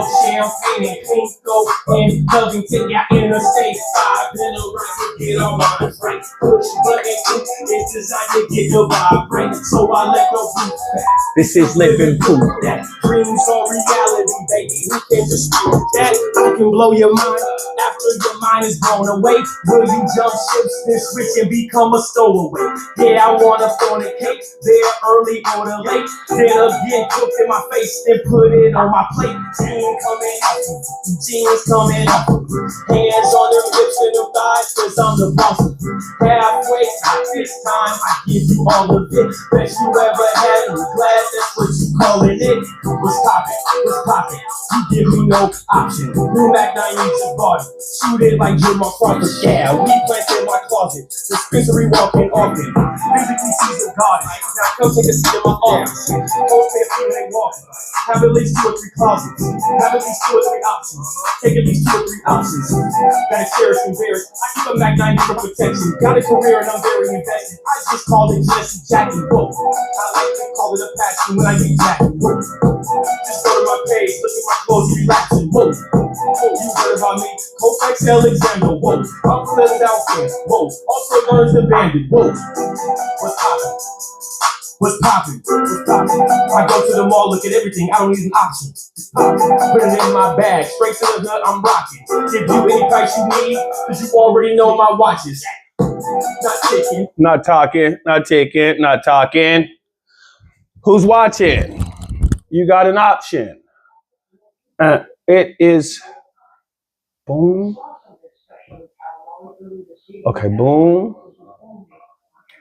off champagne and Pinko and Covington, got interstate 5 in a race to get on my right. Push button, it's designed to get the vibrate, so I let go roof back. This is living proof that dreams are reality, baby. Who can dispute that? I can blow your mind after your mind is blown away. Will you jump ships, then switch and become a stowaway? Yeah, I wanna fornicate there early or the late. Then again, cooked in my face, then put it on my plate. Jeans coming out, jeans coming out. Hands on them hips and them thighs, cause I'm the boss. Halfway out this time, I give you all of it. Best you ever had, I'm glad that's what you calling it. What's poppin'? What's poppin'? You give me no option. New Mac 9 your body. Shoot it like Jim Crawford. Yeah, we planted in my closet. Dispensary walking often. Physically sees the garden. Now come take a seat in my office. Hold me a few and walking. Have at least 2 or 3 closets. Have at least 2 or 3 options. Take at least 2 or 3 options. Gotta cherish and embarrass. I keep a Mac 9 for protection. Got a career and I'm very invested. I just call it Jesse Jackie. Whoa. I like to call it a passion when I get Jackie. Whoa. Just go to my page, look at my clothes, relaxing. Whoa. Whoa, you heard about me? Kofax Alexander. Whoa. I'm Philadelphia. Whoa. Also known as the Bandit. Whoa. What's poppin'? What's poppin'? What's poppin'? I go to the mall, look at everything. I don't need an option. Put it in my bag, straight to the nut. I'm rocking. Give you any price you need, cause you already know my watches. Not ticking. Not talking. Not ticking. Not talking. Who's watching? You got an option. It is boom. Okay, boom.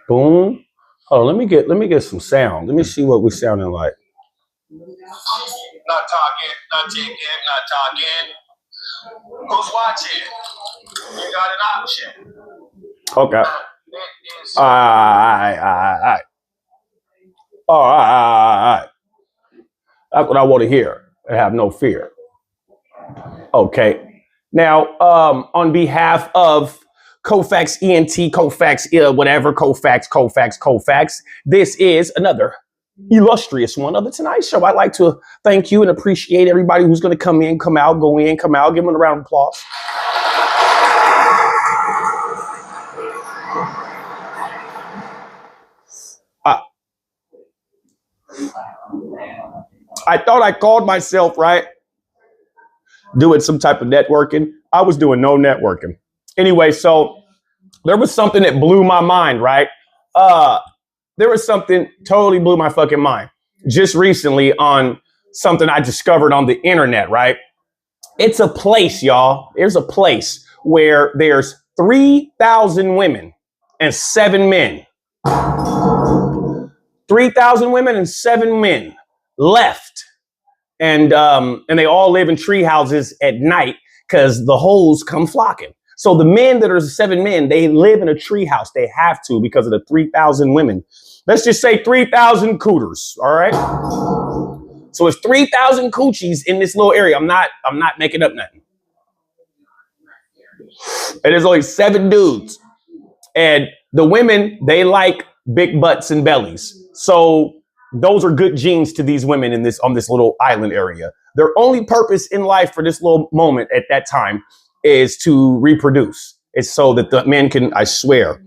Boom. Oh, let me get some sound. Let me see what we're sounding like. Not talking, not ticking, not talking. Who's watching? You got an option. Okay. All right. All right. That's what I want to hear. I have no fear. Okay. Now, on behalf of Kofax ENT, Kofax, whatever, Kofax, this is another illustrious one of the Tonight Show. I'd like to thank you and appreciate everybody who's going to come in, come out, go in, come out. Give them a round of applause. I thought I called myself, right? Doing some type of networking. I was doing no networking. Anyway, so there was something that blew my mind, right? There was something totally blew my fucking mind. Just recently on something I discovered on the internet, right? It's a place, y'all. There's a place where there's 3,000 women and 7 men. 3,000 women and 7 men left. And they all live in tree houses at night because the hoes come flocking. So the men that are 7 men, they live in a tree house. They have to because of the 3,000 women. Let's just say 3,000 cooters. All right. So it's 3,000 coochies in this little area. I'm not making up nothing. And there's only 7 dudes. And the women, they like big butts and bellies. So those are good genes to these women on this little island area. Their only purpose in life for this little moment at that time is to reproduce. It's so that the men can, I swear.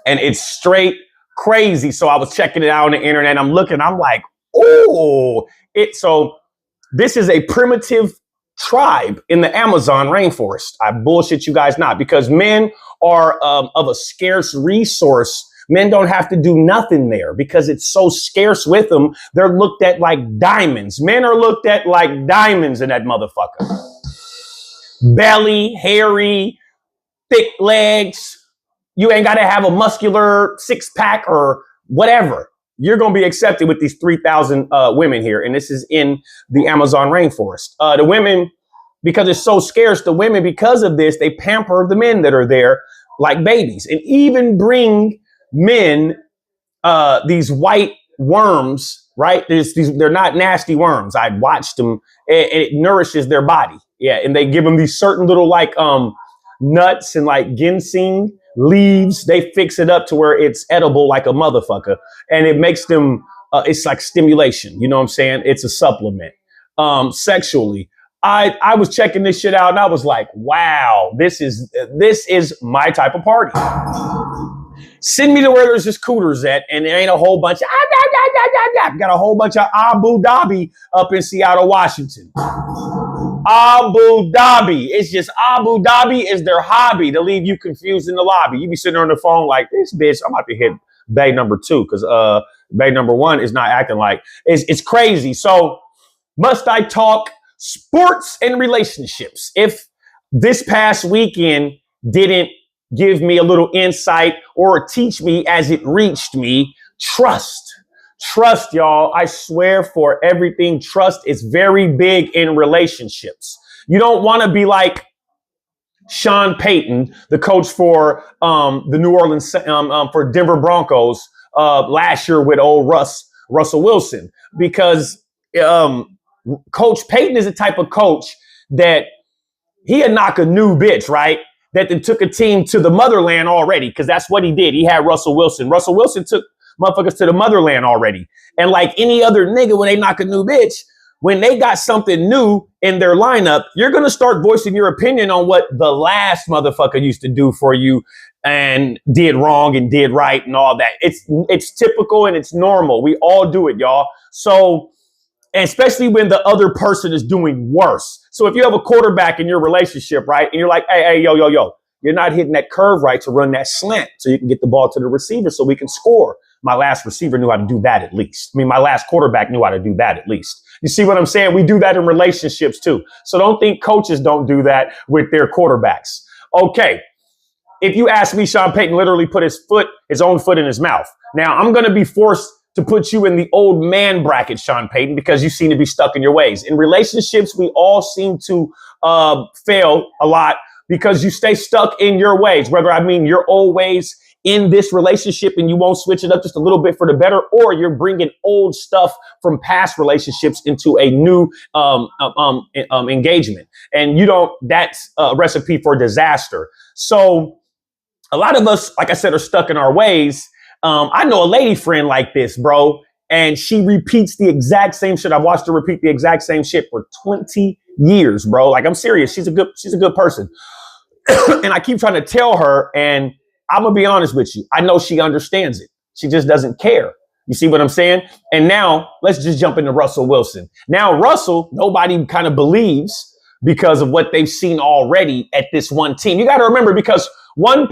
And it's straight crazy. So I was checking it out on the internet. I'm looking, I'm like, oh, so this is a primitive tribe in the Amazon rainforest. I bullshit you guys not, because men are of a scarce resource. Men don't have to do nothing there because it's so scarce with them. They're looked at like diamonds. Men are looked at like diamonds in that motherfucker. Belly, hairy, thick legs. You ain't got to have a muscular 6-pack or whatever. You're going to be accepted with these 3,000 women here. And this is in the Amazon rainforest. The women, because it's so scarce, the women, because of this, they pamper the men that are there like babies and even bring men, these white worms, right? They're not nasty worms. I watched them. It nourishes their body. Yeah. And they give them these certain little like nuts and like ginseng leaves. They fix it up to where it's edible like a motherfucker. And it makes them, it's like stimulation. You know what I'm saying? It's a supplement. Sexually. I was checking this shit out and I was like, wow, this is my type of party. Send me to where there's just cooters at, and there ain't a whole bunch of got a whole bunch of Abu Dhabi up in Seattle, Washington. Abu Dhabi. It's just Abu Dhabi is their hobby to leave you confused in the lobby. You be sitting there on the phone like, this bitch, I'm about to hit bay number 2 because bay number 1 is not acting like it's crazy. So must I talk sports and relationships? If this past weekend didn't give me a little insight or teach me as it reached me, trust, y'all. I swear for everything, trust is very big in relationships. You don't want to be like Sean Payton, the coach for the New Orleans for Denver Broncos last year with old Russell Wilson, because Coach Payton is the type of coach that he'd knock a new bitch, right? That then took a team to the motherland already, because that's what he did. He had Russell Wilson. Russell Wilson took motherfuckers to the motherland already. And like any other nigga, when they knock a new bitch, when they got something new in their lineup, you're going to start voicing your opinion on what the last motherfucker used to do for you and did wrong and did right and all that. It's typical and it's normal. We all do it, y'all. So, and especially when the other person is doing worse. So if you have a quarterback in your relationship, right, and you're like, hey, yo, you're not hitting that curve right to run that slant so you can get the ball to the receiver so we can score. My last receiver knew how to do that at least. I mean, my last quarterback knew how to do that at least. You see what I'm saying? We do that in relationships too. So don't think coaches don't do that with their quarterbacks. Okay. If you ask me, Sean Payton literally put his own foot in his mouth. Now I'm going to be forced to put you in the old man bracket, Sean Payton, because you seem to be stuck in your ways. In relationships, we all seem to fail a lot because you stay stuck in your ways, whether I mean your old ways in this relationship and you won't switch it up just a little bit for the better, or you're bringing old stuff from past relationships into a new engagement. And that's a recipe for disaster. So a lot of us, like I said, are stuck in our ways. I know a lady friend like this, bro, and she repeats the exact same shit. I've watched her repeat the exact same shit for 20 years, bro. Like, I'm serious. She's a good person. And I keep trying to tell her, and I'm going to be honest with you. I know she understands it. She just doesn't care. You see what I'm saying? And now let's just jump into Russell Wilson. Now, Russell, nobody kind of believes because of what they've seen already at this one team. You got to remember, because a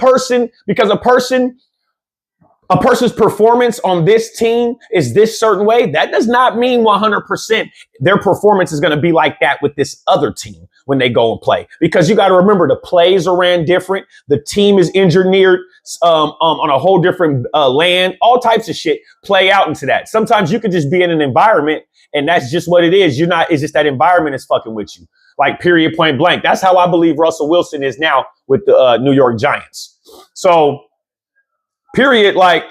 person's performance on this team is this certain way, that does not mean 100% their performance is going to be like that with this other team when they go and play. Because you got to remember, the plays are ran different. The team is engineered on a whole different land. All types of shit play out into that. Sometimes you could just be in an environment and that's just what it is. It's just that environment is fucking with you. Like, period, point blank. That's how I believe Russell Wilson is now with the New York Giants. So, period, like,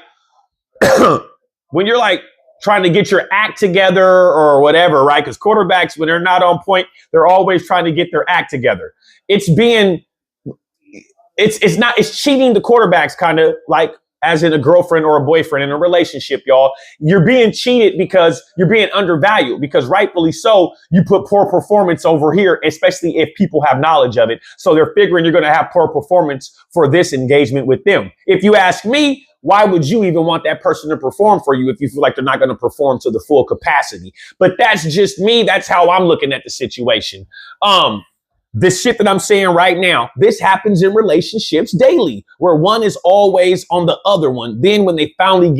when you're like trying to get your act together or whatever, right? Because quarterbacks, when they're not on point, they're always trying to get their act together. It's cheating the quarterbacks, kind of like as in a girlfriend or a boyfriend in a relationship, y'all. You're being cheated because you're being undervalued, because rightfully so, you put poor performance over here, especially if people have knowledge of it. So they're figuring you're going to have poor performance for this engagement with them. If you ask me, why would you even want that person to perform for you if you feel like they're not going to perform to the full capacity? But that's just me. That's how I'm looking at the situation. This shit that I'm saying right now, this happens in relationships daily, where one is always on the other one. Then when they finally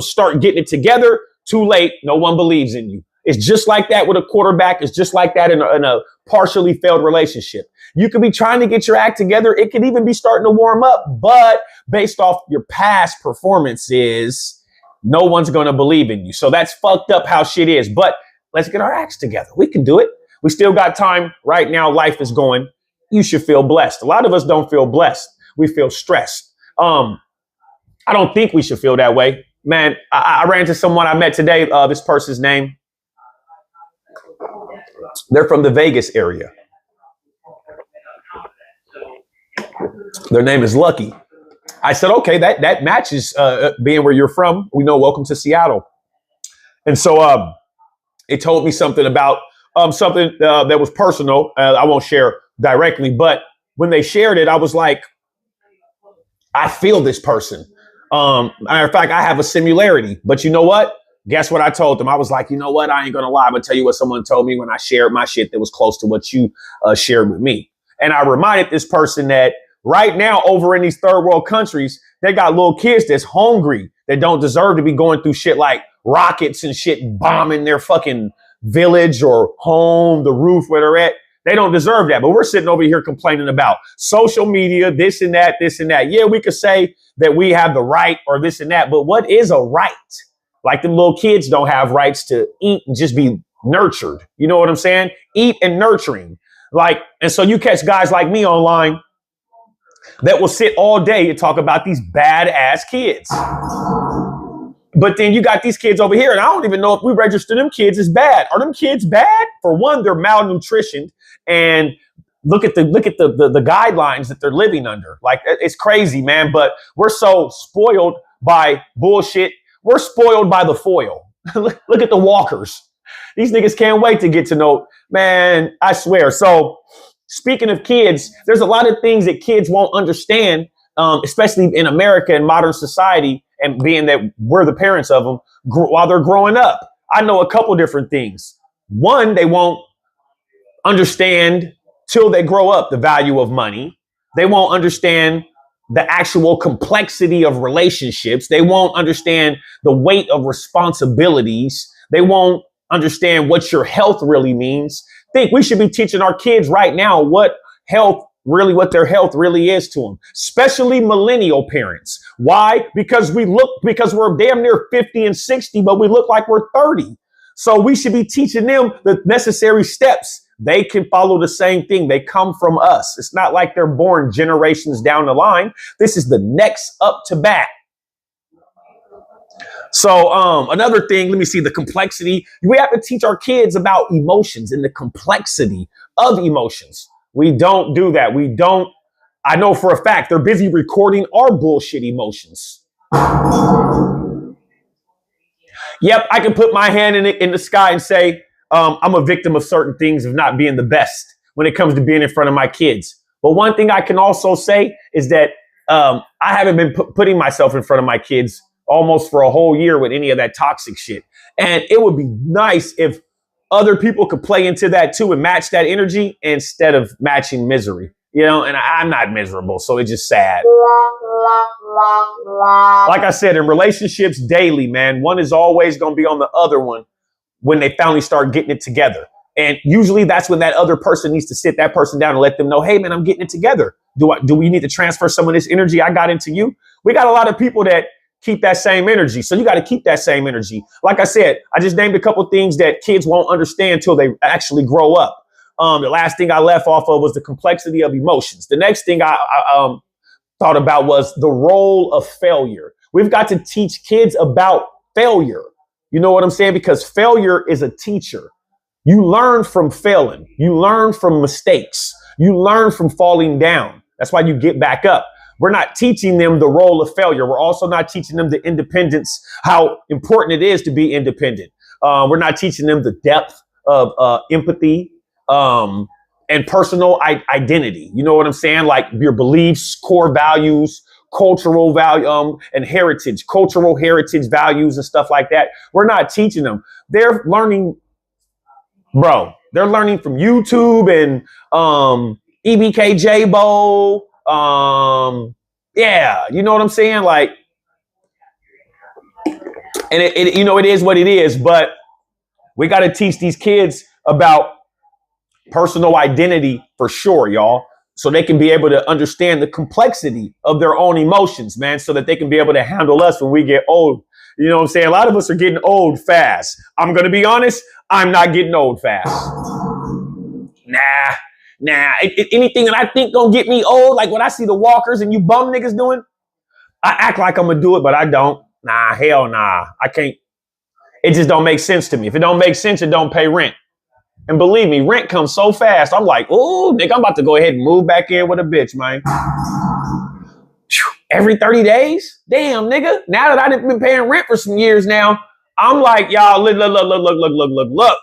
start getting it together, too late. No one believes in you. It's just like that with a quarterback. It's just like that in a partially failed relationship. You could be trying to get your act together. It could even be starting to warm up, but based off your past performances, no one's going to believe in you. So that's fucked up how shit is. But let's get our acts together. We can do it. We still got time. Right now, life is going. You should feel blessed. A lot of us don't feel blessed. We feel stressed. I don't think we should feel that way. Man, I ran into someone I met today. This person's name, they're from the Vegas area. Their name is Lucky. I said, okay, that matches being where you're from. We know, welcome to Seattle. And so it told me something about something that was personal. I won't share directly, but when they shared it, I was like, I feel this person. Matter of fact, I have a similarity. But you know what? Guess what I told them? I was like, you know what? I ain't gonna lie. I'm gonna tell you what someone told me when I shared my shit that was close to what you shared with me. And I reminded this person that right now, over in these third world countries, they got little kids that's hungry, that don't deserve to be going through shit like rockets and shit bombing their fucking village or home, the roof where they're at. They don't deserve that. But we're sitting over here complaining about social media, this and that, this and that. Yeah, we could say that we have the right or this and that, but what is a right? Like the little kids don't have rights to eat and just be nurtured. You know what I'm saying? Eat and nurturing. Like, and so you catch guys like me online that will sit all day and talk about these badass kids. But then you got these kids over here, and I don't even know if we register them kids as bad. Are them kids bad? For one, they're malnutritioned, and look at the guidelines that they're living under. Like, it's crazy, man. But we're so spoiled by bullshit. We're spoiled by the foil. Look at the walkers. These niggas can't wait to get to know, man, I swear. So speaking of kids, there's a lot of things that kids won't understand, especially in America and modern society, and being that we're the parents of them while they're growing up. I know a couple different things. One, they won't understand till they grow up the value of money. They won't understand the actual complexity of relationships. They won't understand the weight of responsibilities. They won't understand what your health really means. Think we should be teaching our kids right now what their health really is to them, especially millennial parents. Why? Because we're damn near 50 and 60, but we look like we're 30. So we should be teaching them the necessary steps. They can follow the same thing. They come from us. It's not like they're born generations down the line. This is the next up to bat. So another thing, let me see, the complexity. We have to teach our kids about emotions and the complexity of emotions. We don't do that. I know for a fact they're busy recording our bullshit emotions. Yep, I can put my hand in the sky and say, I'm a victim of certain things of not being the best when it comes to being in front of my kids. But one thing I can also say is that I haven't been putting myself in front of my kids almost for a whole year with any of that toxic shit. And it would be nice if other people could play into that too and match that energy instead of matching misery. You know, and I'm not miserable, so it's just sad. Like I said, in relationships daily, man, one is always going to be on the other one when they finally start getting it together. And usually that's when that other person needs to sit that person down and let them know, hey, man, I'm getting it together. Do we need to transfer some of this energy I got into you? We got a lot of people that keep that same energy. So you got to keep that same energy. Like I said, I just named a couple things that kids won't understand until they actually grow up. The last thing I left off of was the complexity of emotions. The next thing I thought about was the role of failure. We've got to teach kids about failure. You know what I'm saying? Because failure is a teacher. You learn from failing. You learn from mistakes. You learn from falling down. That's why you get back up. We're not teaching them the role of failure. We're also not teaching them the independence, how important it is to be independent. We're not teaching them the depth of empathy and personal identity. You know what I'm saying? Like your beliefs, core values, cultural value and heritage, cultural heritage values and stuff like that. We're not teaching them. They're learning, bro. They're learning from YouTube and EBKJ Bowl. Yeah, you know what I'm saying? Like, and it you know, it is what it is, but we got to teach these kids about personal identity for sure, y'all, so they can be able to understand the complexity of their own emotions, man, so that they can be able to handle us when we get old. You know what I'm saying? A lot of us are getting old fast. I'm going to be honest. I'm not getting old fast. Nah. Anything that I think gonna get me old, like when I see the walkers and you bum niggas doing, I act like I'm gonna do it, but I don't. Nah, hell nah. I can't. It just don't make sense to me. If it don't make sense, it don't pay rent. And believe me, rent comes so fast. I'm like, ooh, nigga, I'm about to go ahead and move back in with a bitch, man. Every 30 days? Damn, nigga. Now that I've been paying rent for some years now, I'm like, y'all, look.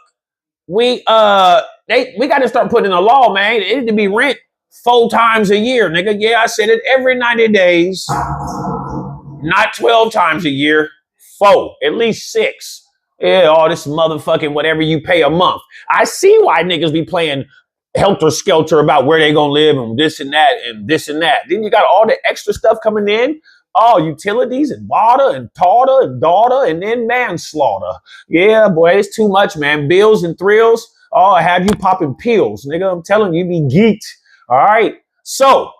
we got to start putting in a law, man. It need to be rent 4 times a year, nigga. Yeah, I said it every 90 days, not 12 times a year, 4, at least 6. Yeah, all this motherfucking whatever you pay a month. I see why niggas be playing helter skelter about where they gonna live and this and that and this and that. Then you got all the extra stuff coming in. Oh, utilities and water and tartar and daughter and then manslaughter. Yeah, boy, it's too much, man. Bills and thrills. Oh, I have you popping pills, nigga. I'm telling you, you be geeked. All right. So,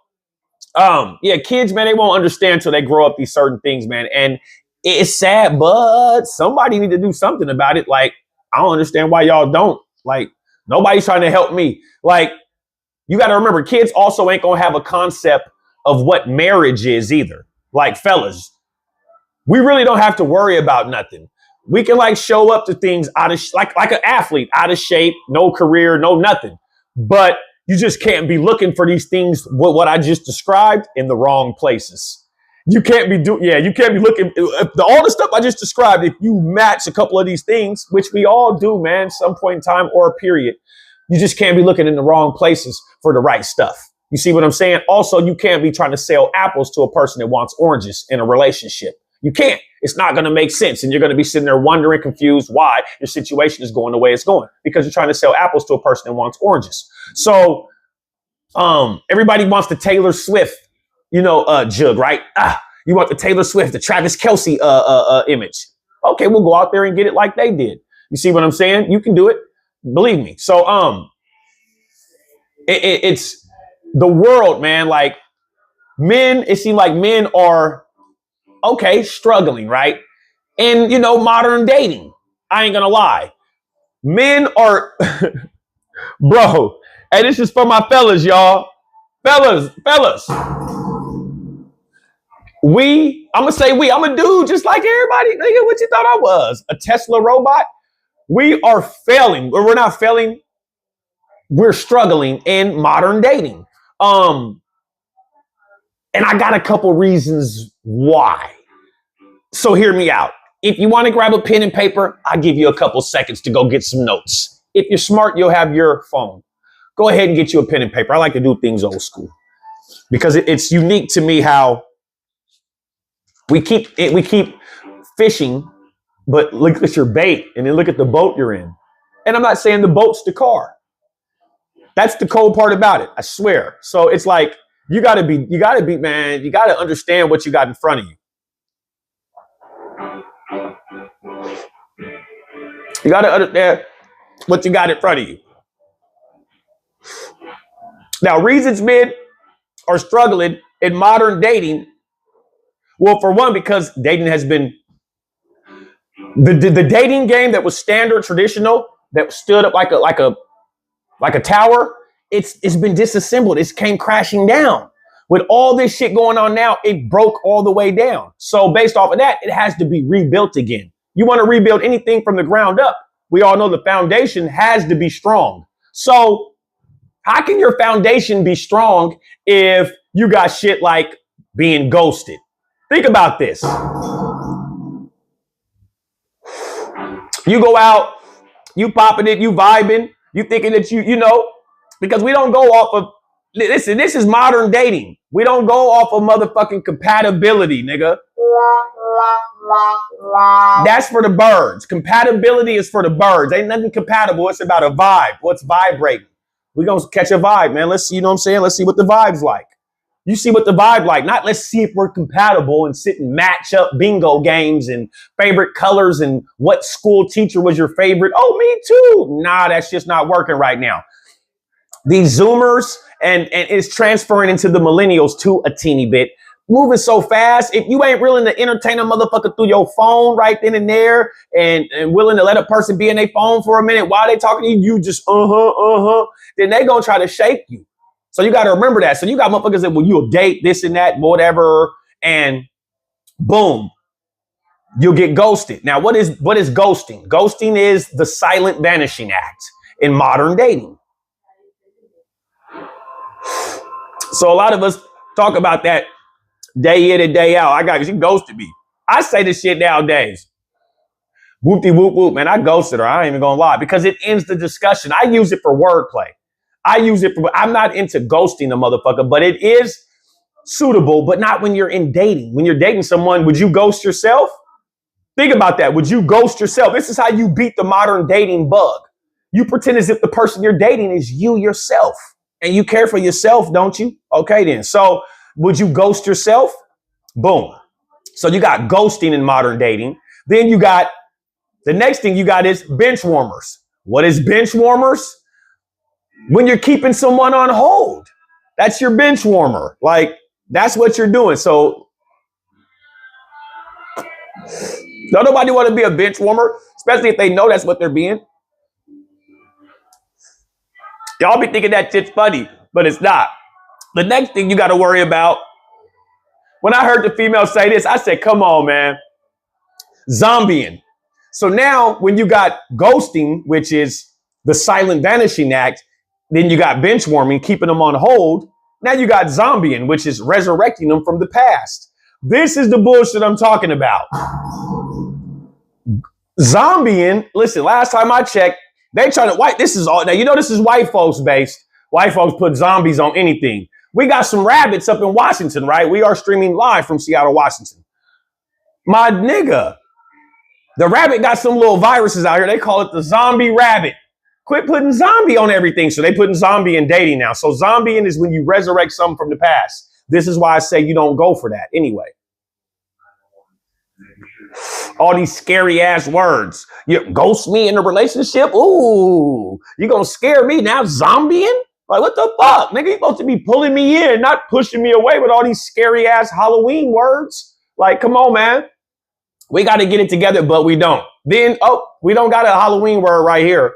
yeah, kids, man, they won't understand till they grow up these certain things, man. And it's sad, but somebody need to do something about it. Like, I don't understand why y'all don't. Like, nobody's trying to help me. Like, you got to remember, kids also ain't going to have a concept of what marriage is either. Like, fellas, we really don't have to worry about nothing. We can like show up to things out of like an athlete, out of shape, no career, no nothing. But you just can't be looking for these things, what I just described, in the wrong places. You can't be you can't be looking all the stuff I just described. If you match a couple of these things, which we all do, man, some point in time or a period, you just can't be looking in the wrong places for the right stuff. You see what I'm saying? Also, you can't be trying to sell apples to a person that wants oranges in a relationship. You can't. It's not going to make sense. And you're going to be sitting there wondering, confused why your situation is going the way it's going, because you're trying to sell apples to a person that wants oranges. So everybody wants the Taylor Swift, jug, right? You want the Taylor Swift, the Travis Kelce image. Okay, we'll go out there and get it like they did. You see what I'm saying? You can do it. Believe me. So it's the world, man. Like men, it seems like men are struggling, right? And modern dating. I ain't gonna lie. Men are bro. Hey, this is for my fellas, y'all. Fellas. I'm a dude just like everybody. Nigga, what you thought I was? A Tesla robot? We are failing. We're not failing. We're struggling in modern dating. And I got a couple reasons why. So hear me out. If you want to grab a pen and paper, I'll give you a couple seconds to go get some notes. If you're smart, you'll have your phone. Go ahead and get you a pen and paper. I like to do things old school because it's unique to me how we keep fishing, but look at your bait and then look at the boat you're in. And I'm not saying the boat's the car. That's the cold part about it. I swear. So it's like, you gotta be, man, you gotta understand what you got in front of you. You gotta understand what you got in front of you. Now, reasons men are struggling in modern dating. Well, for one, because dating has been the dating game that was standard, traditional, that stood up like a tower. It's been disassembled. It came crashing down. With all this shit going on now, it broke all the way down. So based off of that, it has to be rebuilt again. You want to rebuild anything from the ground up, we all know the foundation has to be strong. So how can your foundation be strong if you got shit like being ghosted? Think about this. You go out, you popping it, you vibing, you thinking that because we don't go off of, listen, this is modern dating. We don't go off of motherfucking compatibility, nigga. That's for the birds. Compatibility is for the birds. Ain't nothing compatible. It's about a vibe. What's vibrating? We gonna catch a vibe, man. Let's see, you know what I'm saying? Let's see what the vibe's like. You see what the vibe like. Not let's see if we're compatible and sit and match up bingo games and favorite colors and what school teacher was your favorite. Oh, me too. Nah, that's just not working right now. These Zoomers and it's transferring into the millennials too a teeny bit. Moving so fast. If you ain't willing to entertain a motherfucker through your phone right then and there and willing to let a person be in their phone for a minute while they talking to you, you just then they gonna try to shape you. So you got to remember that. So you got motherfuckers that, well, you'll date this and that, whatever, and boom, you'll get ghosted. Now, what is ghosting? Ghosting is the silent vanishing act in modern dating. So a lot of us talk about that day in and day out. I got you ghosted me. I say this shit nowadays. Whoopty whoop whoop, man. I ghosted her. I ain't even gonna lie because it ends the discussion. I use it for wordplay. I'm not into ghosting the motherfucker, but it is suitable, but not when you're in dating. When you're dating someone, would you ghost yourself? Think about that. Would you ghost yourself? This is how you beat the modern dating bug. You pretend as if the person you're dating is you yourself. And you care for yourself, don't you? Okay, then. So would you ghost yourself? Boom. So you got ghosting in modern dating. Then you got, the next thing you got is bench warmers. What is bench warmers? When you're keeping someone on hold. That's your bench warmer. Like, that's what you're doing. So don't nobody want to be a bench warmer, especially if they know that's what they're being. Y'all be thinking that shit's funny, but it's not. The next thing you got to worry about, when I heard the female say this, I said, come on, man. Zombieing. So now when you got ghosting, which is the silent vanishing act, then you got bench warming, keeping them on hold. Now you got zombieing, which is resurrecting them from the past. This is the bullshit I'm talking about. Zombieing, listen, last time I checked, they trying to white. This is all now. You know this is white folks based. White folks put zombies on anything. We got some rabbits up in Washington, right? We are streaming live from Seattle, Washington. My nigga, the rabbit got some little viruses out here. They call it the zombie rabbit. Quit putting zombie on everything. So they putting zombie in dating now. So zombieing is when you resurrect something from the past. This is why I say you don't go for that anyway. All these scary ass words. You ghost me in a relationship? Ooh, you gonna scare me now? Zombieing? Like, what the fuck? Nigga, you supposed to be pulling me in, not pushing me away with all these scary ass Halloween words. Like, come on, man. We got to get it together, but we don't. Then, we don't got a Halloween word right here.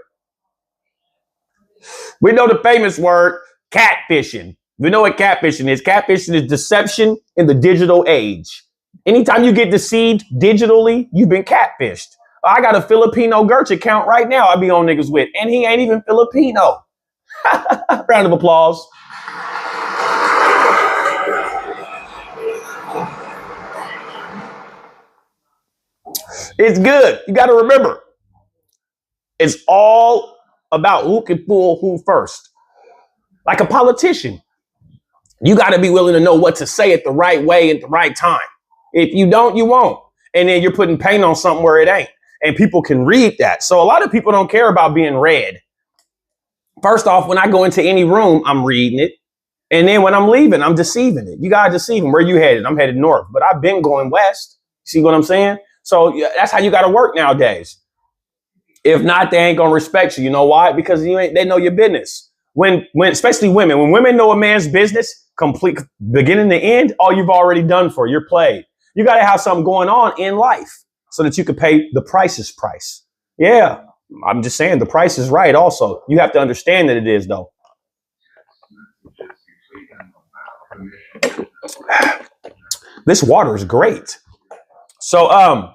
We know the famous word, catfishing. We know what catfishing is. Catfishing is deception in the digital age. Anytime you get deceived digitally, you've been catfished. I got a Filipino Gerch account right now I be on niggas with, and he ain't even Filipino. Round of applause. It's good. You got to remember, it's all about who can fool who first. Like a politician, you got to be willing to know what to say at the right way at the right time. If you don't, you won't. And then you're putting paint on something where it ain't. And people can read that. So a lot of people don't care about being read. First off, when I go into any room, I'm reading it. And then when I'm leaving, I'm deceiving it. You got to deceive them. Where you headed? I'm headed north. But I've been going west. See what I'm saying? So that's how you got to work nowadays. If not, they ain't going to respect you. You know why? Because they know your business. When especially women, when women know a man's business, complete beginning to end, all you've already done for you're played. You got to have something going on in life so that you can pay the price. Yeah, I'm just saying the price is right. Also, you have to understand that it is though. This water is great. So,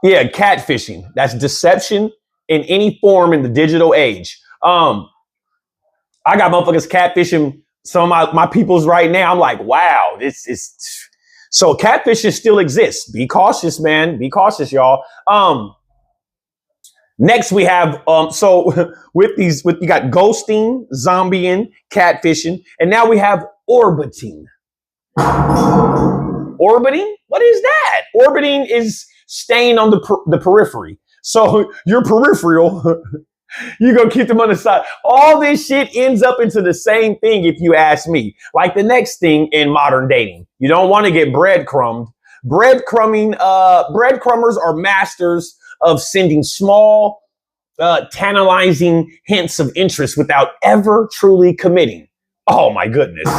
yeah, catfishing. That's deception in any form in the digital age. I got motherfuckers catfishing some of my peoples right now. I'm like, wow, this is so catfishing still exists. Be cautious, man. Be cautious, y'all. Next we have so with you got ghosting, zombieing, catfishing, and now we have orbiting. Orbiting? What is that? Orbiting is staying on the periphery. So your peripheral, you're going to keep them on the side. All this shit ends up into the same thing if you ask me. Like the next thing in modern dating. You don't want to get breadcrumbed. Breadcrumbers are masters of sending small, tantalizing hints of interest without ever truly committing. Oh my goodness.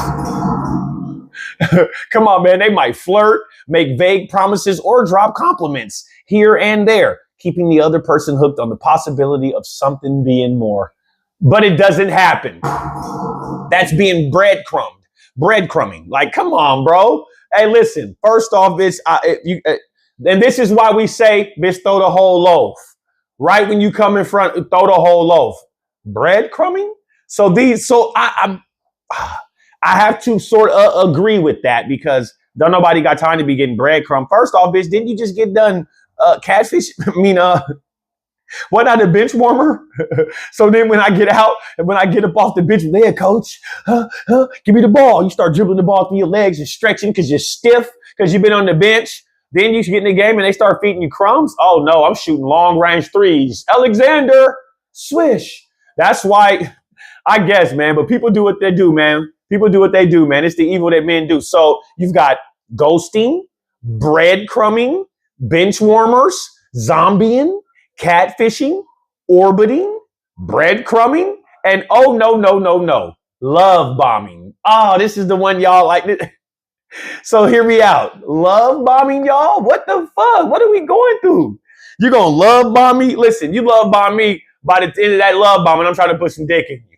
Come on, man. They might flirt, make vague promises, or drop compliments here and there, keeping the other person hooked on the possibility of something being more. But it doesn't happen. That's being breadcrumbed. Breadcrumbing. Like, come on, bro. Hey, listen. First off, and this is why we say, bitch, throw the whole loaf. Right when you come in front, throw the whole loaf. Breadcrumbing? So I have to sort of agree with that because don't nobody got time to be getting breadcrumb. First off, bitch, didn't you just get done catfish. I mean, why not a bench warmer? So then when I get out and when I get up off the bench, there, coach, give me the ball. You start dribbling the ball through your legs and stretching because you're stiff because you've been on the bench. Then you get in the game and they start feeding you crumbs. Oh no, I'm shooting long range threes. Alexander, swish. That's why, I guess, man. But people do what they do, man. People do what they do, man. It's the evil that men do. So you've got ghosting, breadcrumbing, bench warmers, zombieing, catfishing, orbiting, breadcrumbing, and oh, no, love bombing. Oh, this is the one y'all like. So hear me out. Love bombing, y'all? What the fuck? What are we going through? You gonna love bomb me? Listen, you love bomb me. By the end of that love bombing, I'm trying to put some dick in you.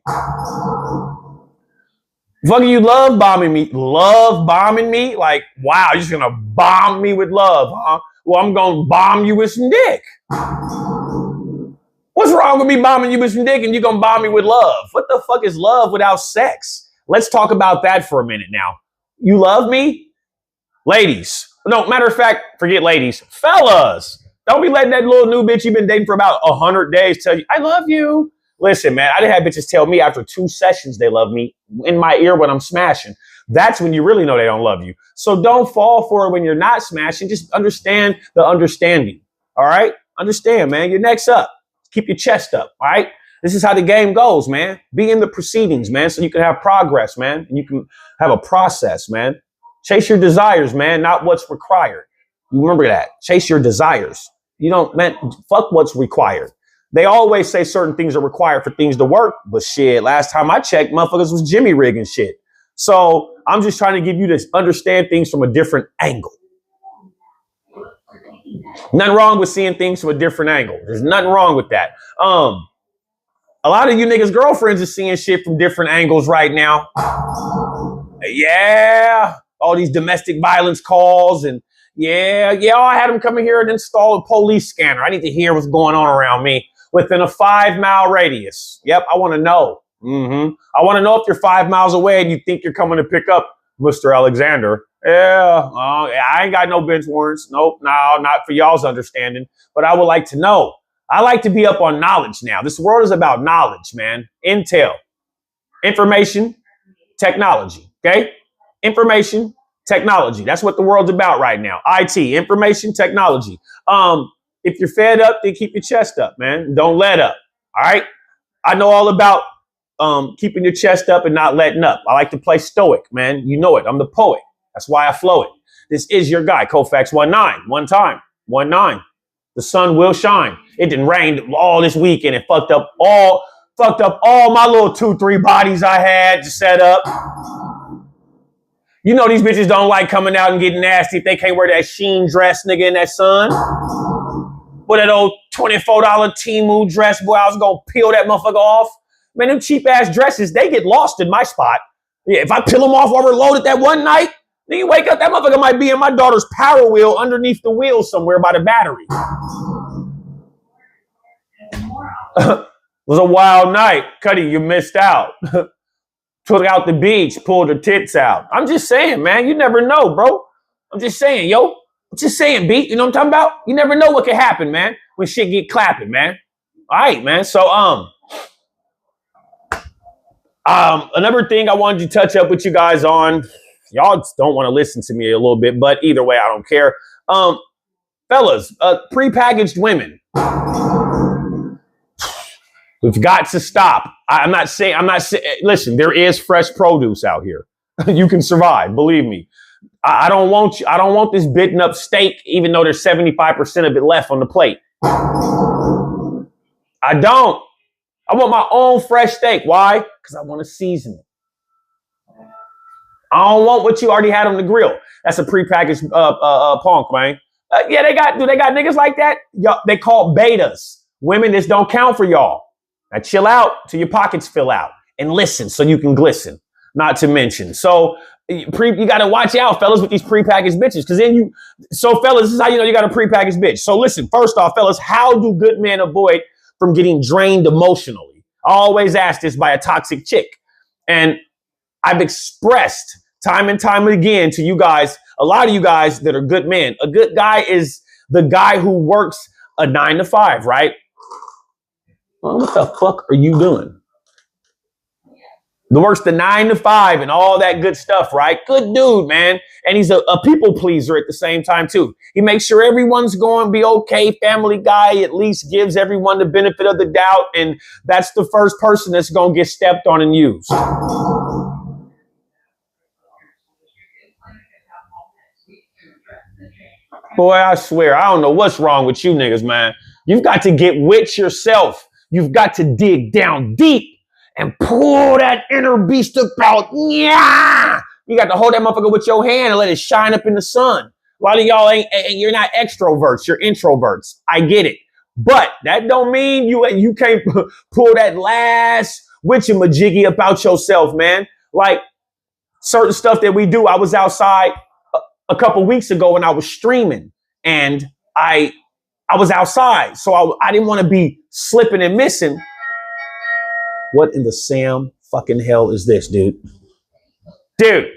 Fucking you love bombing me. Love bombing me? Like, wow, you're just gonna bomb me with love, huh? Well, I'm gonna bomb you with some dick. What's wrong with me bombing you with some dick and you're gonna bomb me with love? What the fuck is love without sex? Let's talk about that for a minute now. You love me? Ladies. No, matter of fact, forget ladies. Fellas. Don't be letting that little new bitch you've been dating for about 100 days tell you, I love you. Listen, man, I done had bitches tell me after 2 sessions they love me in my ear when I'm smashing. That's when you really know they don't love you. So don't fall for it when you're not smashing. Just understand the understanding. All right? Understand, man. Your neck's up. Keep your chest up. All right? This is how the game goes, man. Be in the proceedings, man, so you can have progress, man. And you can have a process, man. Chase your desires, man, not what's required. You remember that. Chase your desires. You don't, man, fuck what's required. They always say certain things are required for things to work, but shit, last time I checked, motherfuckers was Jimmy rigging shit. So I'm just trying to give you to understand things from a different angle. Nothing wrong with seeing things from a different angle. There's nothing wrong with that. A lot of you niggas' girlfriends are seeing shit from different angles right now. Yeah, all these domestic violence calls and yeah, I had them come in here and install a police scanner. I need to hear what's going on around me within a 5-mile radius. Yep, I want to know. I want to know if you're 5 miles away and you think you're coming to pick up Mr. Alexander. Yeah, I ain't got no bench warrants. Nope, no, not for y'all's understanding. But I would like to know. I like to be up on knowledge now. This world is about knowledge, man. Intel, information, technology, okay? Information, technology. That's what the world's about right now. IT, information, technology. If you're fed up, then keep your chest up, man. Don't let up, all right? I know all about keeping your chest up and not letting up. I like to play stoic, man. You know it. I'm the poet. That's why I flow it. This is your guy, Kofax 19. One time, 19. The sun will shine. It didn't rain all this weekend. It fucked up all my little 2-3 bodies I had to set up. You know these bitches don't like coming out and getting nasty if they can't wear that sheen dress, nigga, in that sun. With that old $24 Temu dress, boy, I was gonna peel that motherfucker off. Man, them cheap ass dresses, they get lost in my spot. Yeah, if I peel them off overloaded that one night, then you wake up, that motherfucker might be in my daughter's Power Wheel underneath the wheel somewhere by the battery. It was a wild night. Cuddy, you missed out. Took out the beach, pulled her tits out. I'm just saying, man, you never know, bro. I'm just saying, yo. I'm just saying, B. You know what I'm talking about? You never know what can happen, man, when shit get clapping, man. All right, man. So, another thing I wanted to touch up with you guys on. Y'all don't want to listen to me a little bit, but either way, I don't care. Fellas, prepackaged women. We've got to stop. I'm not saying, listen, there is fresh produce out here. You can survive, believe me. I don't want this bitten up steak, even though there's 75% of it left on the plate. I don't. I want my own fresh steak. Why? Because I want to season it. I don't want what you already had on the grill. That's a prepackaged punk, man. Yeah, they got niggas like that? Y'all, they call betas. Women, this don't count for y'all. Now chill out till your pockets fill out and listen so you can glisten. Not to mention. So you got to watch out, fellas, with these prepackaged bitches. Because then fellas, this is how you know you got a prepackaged bitch. So listen, first off, fellas, how do good men avoid from getting drained emotionally? I always ask this by a toxic chick. And I've expressed time and time again to you guys, a lot of you guys that are good men. A good guy is the guy who works a 9 to 5, right? Well, what the fuck are you doing? The works the 9 to 5 and all that good stuff, right? Good dude, man. And he's a people pleaser at the same time, too. He makes sure everyone's going to be okay. Family guy at least gives everyone the benefit of the doubt. And that's the first person that's going to get stepped on and used. Boy, I swear, I don't know what's wrong with you niggas, man. You've got to get with yourself. You've got to dig down deep and pull that inner beast up out. Yeah! You got to hold that motherfucker with your hand and let it shine up in the sun. A lot of y'all you're not extroverts, you're introverts. I get it. But that don't mean you can't pull that last witchamajiggy about yourself, man. Like certain stuff that we do. I was outside a couple weeks ago and I was streaming and I was outside. So I didn't want to be slipping and missing. What in the Sam fucking hell is this, dude? Dude.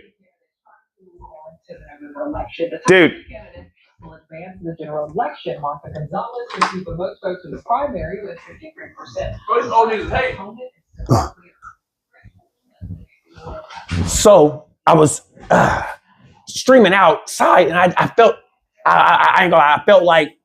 Dude. Will advance the general election. Martha Gonzalez received the most votes in the primary with 53%. So I was streaming outside, and I felt I felt like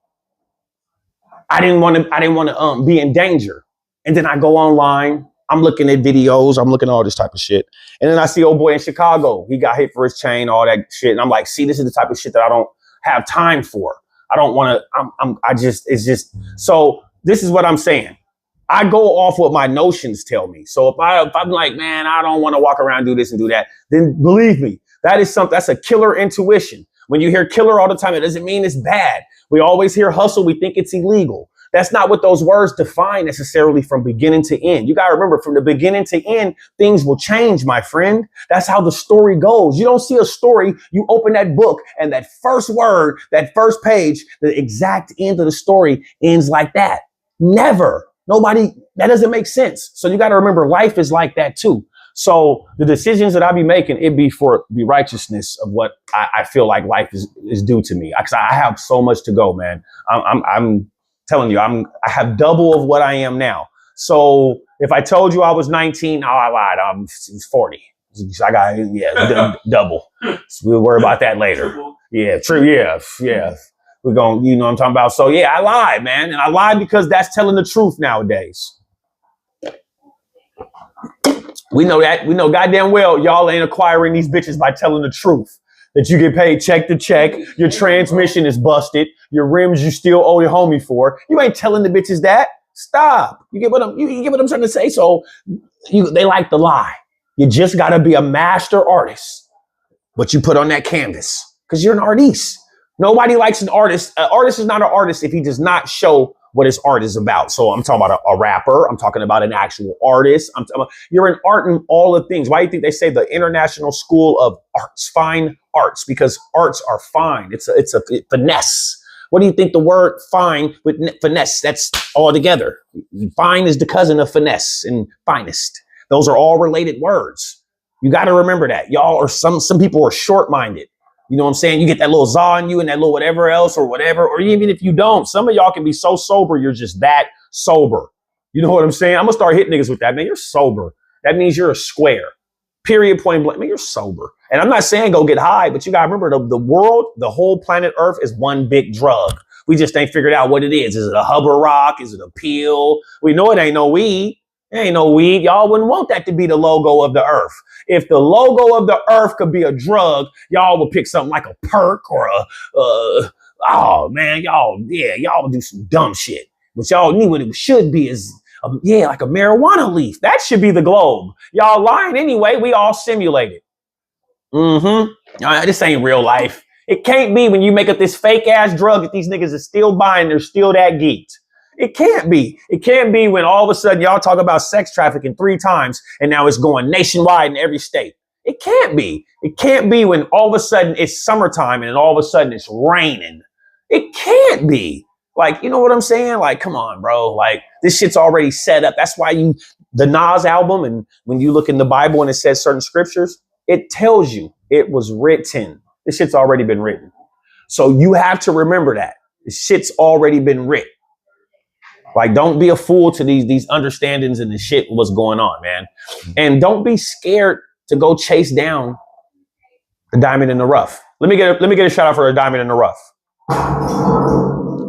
I didn't want to be in danger. And then I go online. I'm looking at videos. I'm looking at all this type of shit. And then I see old boy in Chicago. He got hit for his chain, all that shit. And I'm like, see, this is the type of shit that I don't have time for. I don't want to, so this is what I'm saying. I go off what my notions tell me. So if I'm like, man, I don't want to walk around, do this and do that, then believe me, that's a killer intuition. When you hear killer all the time, it doesn't mean it's bad. We always hear hustle. We think it's illegal. That's not what those words define necessarily from beginning to end. You got to remember, from the beginning to end, things will change, my friend. That's how the story goes. You don't see a story. You open that book and that first word, that first page, the exact end of the story ends like that. Never. Nobody, that doesn't make sense. So you got to remember, life is like that too. So the decisions that I be making, it be for the righteousness of what I feel like life is due to me. Because I have so much to go, man. I'm telling you, I have double of what I am now. So if I told you I was 19, oh, I lied. I'm 40. I got, double. So we'll worry about that later. Yeah, true. Yeah. We're going, you know what I'm talking about? So yeah, I lied, man. And I lied because that's telling the truth nowadays. We know that. We know goddamn well y'all ain't acquiring these bitches by telling the truth. That you get paid check to check, your transmission is busted, your rims you still owe your homie for. You ain't telling the bitches that. Stop. You get what I'm trying to say? So they like to lie. You just gotta be a master artist. But you put on that canvas. Because you're an artiste. Nobody likes an artist. An artist is not an artist if he does not show what his art is about. So I'm talking about a rapper. I'm talking about an actual artist. I'm talking about, you're an art in all the things. Why do you think they say the International School of Arts, fine arts? Because arts are fine. It's a finesse. What do you think the word fine with finesse? That's all together. Fine is the cousin of finesse and finest. Those are all related words. You got to remember that. Y'all are some people are short-minded. You know what I'm saying? You get that little za in you and that little whatever else or whatever. Or even if you don't, some of y'all can be so sober, you're just that sober. You know what I'm saying? I'm going to start hitting niggas with that. Man, you're sober. That means you're a square. Period, point blank. Man, you're sober. And I'm not saying go get high, but you got to remember the world, the whole planet Earth is one big drug. We just ain't figured out what it is. Is it a Hubbard rock? Is it a pill? We know it ain't no weed. It ain't no weed. Y'all wouldn't want that to be the logo of the earth. If the logo of the earth could be a drug, y'all would pick something like a perk or oh man, y'all would do some dumb shit. What y'all need, what it should be is, like a marijuana leaf. That should be the globe. Y'all lying anyway. We all simulated. This ain't real life. It can't be when you make up this fake ass drug that these niggas are still buying. They're still that geeked. It can't be. It can't be when all of a sudden y'all talk about sex trafficking 3 times and now it's going nationwide in every state. It can't be. It can't be when all of a sudden it's summertime and then all of a sudden it's raining. It can't be. Like, you know what I'm saying? Like, come on, bro. Like, this shit's already set up. That's why the Nas album, and when you look in the Bible and it says certain scriptures, it tells you it was written. This shit's already been written. So you have to remember that. This shit's already been written. Like, don't be a fool to these understandings and the shit what's going on, man. And don't be scared to go chase down the diamond in the rough. Let me get a shout out for a diamond in the rough.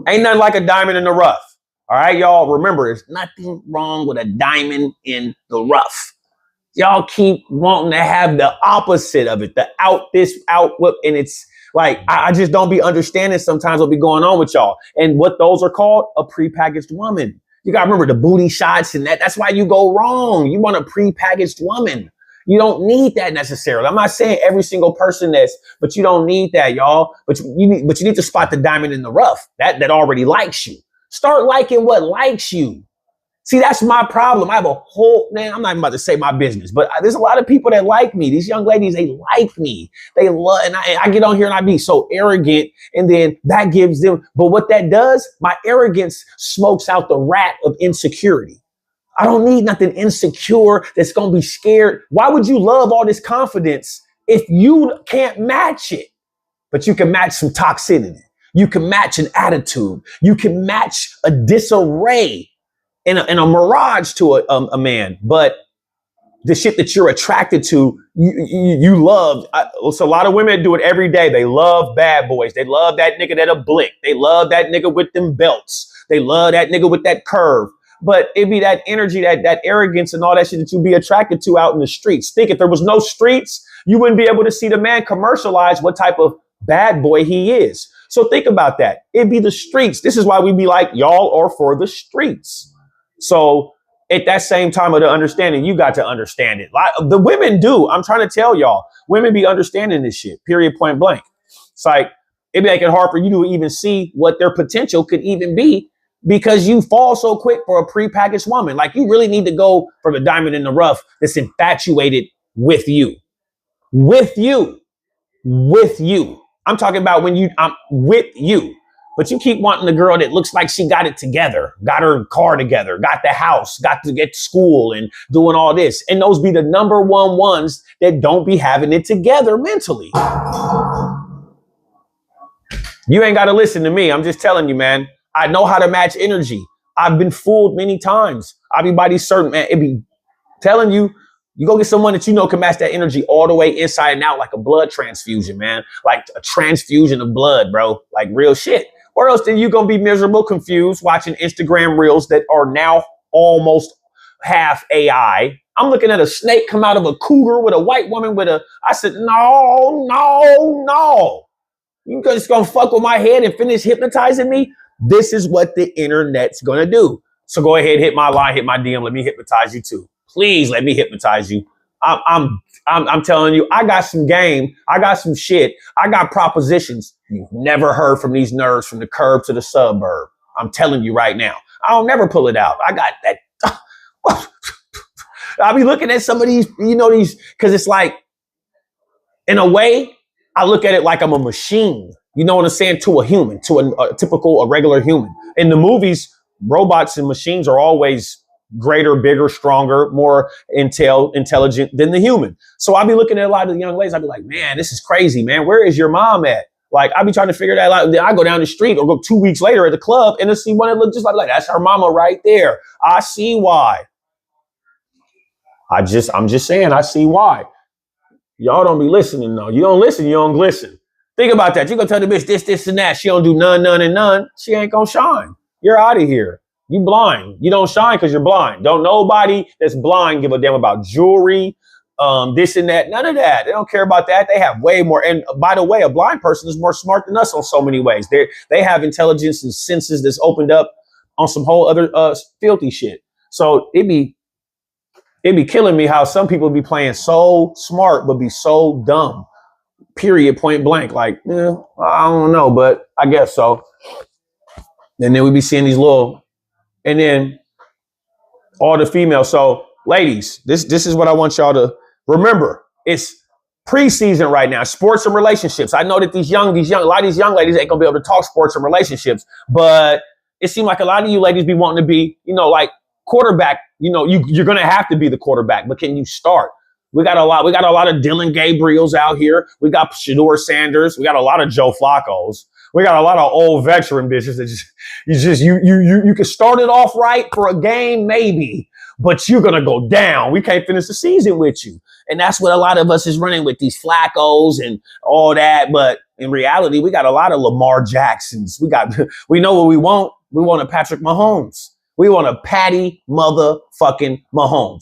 Ain't nothing like a diamond in the rough. All right, y'all. Remember, there's nothing wrong with a diamond in the rough. Y'all keep wanting to have the opposite of it, the out, and it's like, I just don't be understanding sometimes what be going on with y'all. And what those are called, a prepackaged woman. You gotta remember the booty shots and that's why you go wrong. You want a prepackaged woman. You don't need that necessarily. I'm not saying every single person but you don't need that, y'all. But you need to spot the diamond in the rough that already likes you. Start liking what likes you. See, that's my problem. I have a whole, man, I'm not even about to say my business, but there's a lot of people that like me. These young ladies, they like me. They love, and I get on here and I be so arrogant, and then that gives them, but what that does, my arrogance smokes out the rat of insecurity. I don't need nothing insecure that's going to be scared. Why would you love all this confidence if you can't match it? But you can match some toxicity. You can match an attitude. You can match a disarray and a mirage to a man. But the shit that you're attracted to, you love. So a lot of women do it every day. They love bad boys. They love that nigga that'll blink. They love that nigga with them belts. They love that nigga with that curve. But it'd be that energy, that arrogance and all that shit that you'd be attracted to out in the streets. Think if there was no streets, you wouldn't be able to see the man commercialize what type of bad boy he is. So think about that. It'd be the streets. This is why we be like, y'all are for the streets. So at that same time of the understanding, you got to understand it. The women do. I'm trying to tell y'all, women be understanding this shit, period, point blank. It's like, it'd be making it hard for you to even see what their potential could even be because you fall so quick for a prepackaged woman. Like, you really need to go for the diamond in the rough that's infatuated with you. With you. With you. I'm talking about when I'm with you. But you keep wanting the girl that looks like she got it together, got her car together, got the house, got to get to school and doing all this. And those be the number one ones that don't be having it together mentally. You ain't got to listen to me. I'm just telling you, man. I know how to match energy. I've been fooled many times. I be by these certain, man, it be telling you, you go get someone that you know can match that energy all the way inside and out like a blood transfusion, man. Like a transfusion of blood, bro. Like real shit. Or else then you're going to be miserable, confused, watching Instagram reels that are now almost half AI. I'm looking at a snake come out of a cougar with a white woman I said, no. You just going to fuck with my head and finish hypnotizing me? This is what the internet's going to do. So go ahead, hit my line, hit my DM. Let me hypnotize you too. Please let me hypnotize you. I'm telling you, I got some game. I got some shit. I got propositions you've never heard from these nerds from the curb to the suburb. I'm telling you right now. I don't never pull it out. I got that. I'll be looking at some of these, because it's like, in a way, I look at it like I'm a machine. You know what I'm saying? To a human, to a regular human. In the movies, robots and machines are always greater, bigger, stronger, more intelligent than the human. So I'll be looking at a lot of the young ladies. I'll be like, man, this is crazy, man. Where is your mom at? Like, I'll be trying to figure that out. Then I go down the street or go 2 weeks later at the club and I see one that looks just like that's her mama right there. I see why. I'm just saying, I see why. Y'all don't be listening, though. You don't listen, you don't glisten. Think about that. You gonna tell the bitch this, and that. She don't do none, and none. She ain't gonna shine. You're out of here. You blind. You don't shine because you're blind. Don't nobody that's blind give a damn about jewelry, this and that. None of that. They don't care about that. They have way more. And by the way, a blind person is more smart than us on so many ways. They have intelligence and senses that's opened up on some whole other filthy shit. So it'd be killing me how some people be playing so smart but be so dumb. Period, point blank. Like, I don't know, but I guess so. And then we be seeing these and then all the females. So, ladies, this is what I want y'all to remember. It's preseason right now. Sports and relationships. I know that a lot of these young ladies ain't gonna be able to talk sports and relationships, but it seems like a lot of you ladies be wanting to be, like quarterback. You're gonna have to be the quarterback, but can you start? We got a lot of Dylan Gabriels out here. We got Shador Sanders. We got a lot of Joe Flacco's. We got a lot of old veteran bitches that you can start it off right for a game, maybe, but you're gonna go down. We can't finish the season with you. And that's what a lot of us is running with, these Flaccos and all that. But in reality, we got a lot of Lamar Jacksons. We know what we want. We want a Patrick Mahomes. We want a Patty motherfucking Mahomes.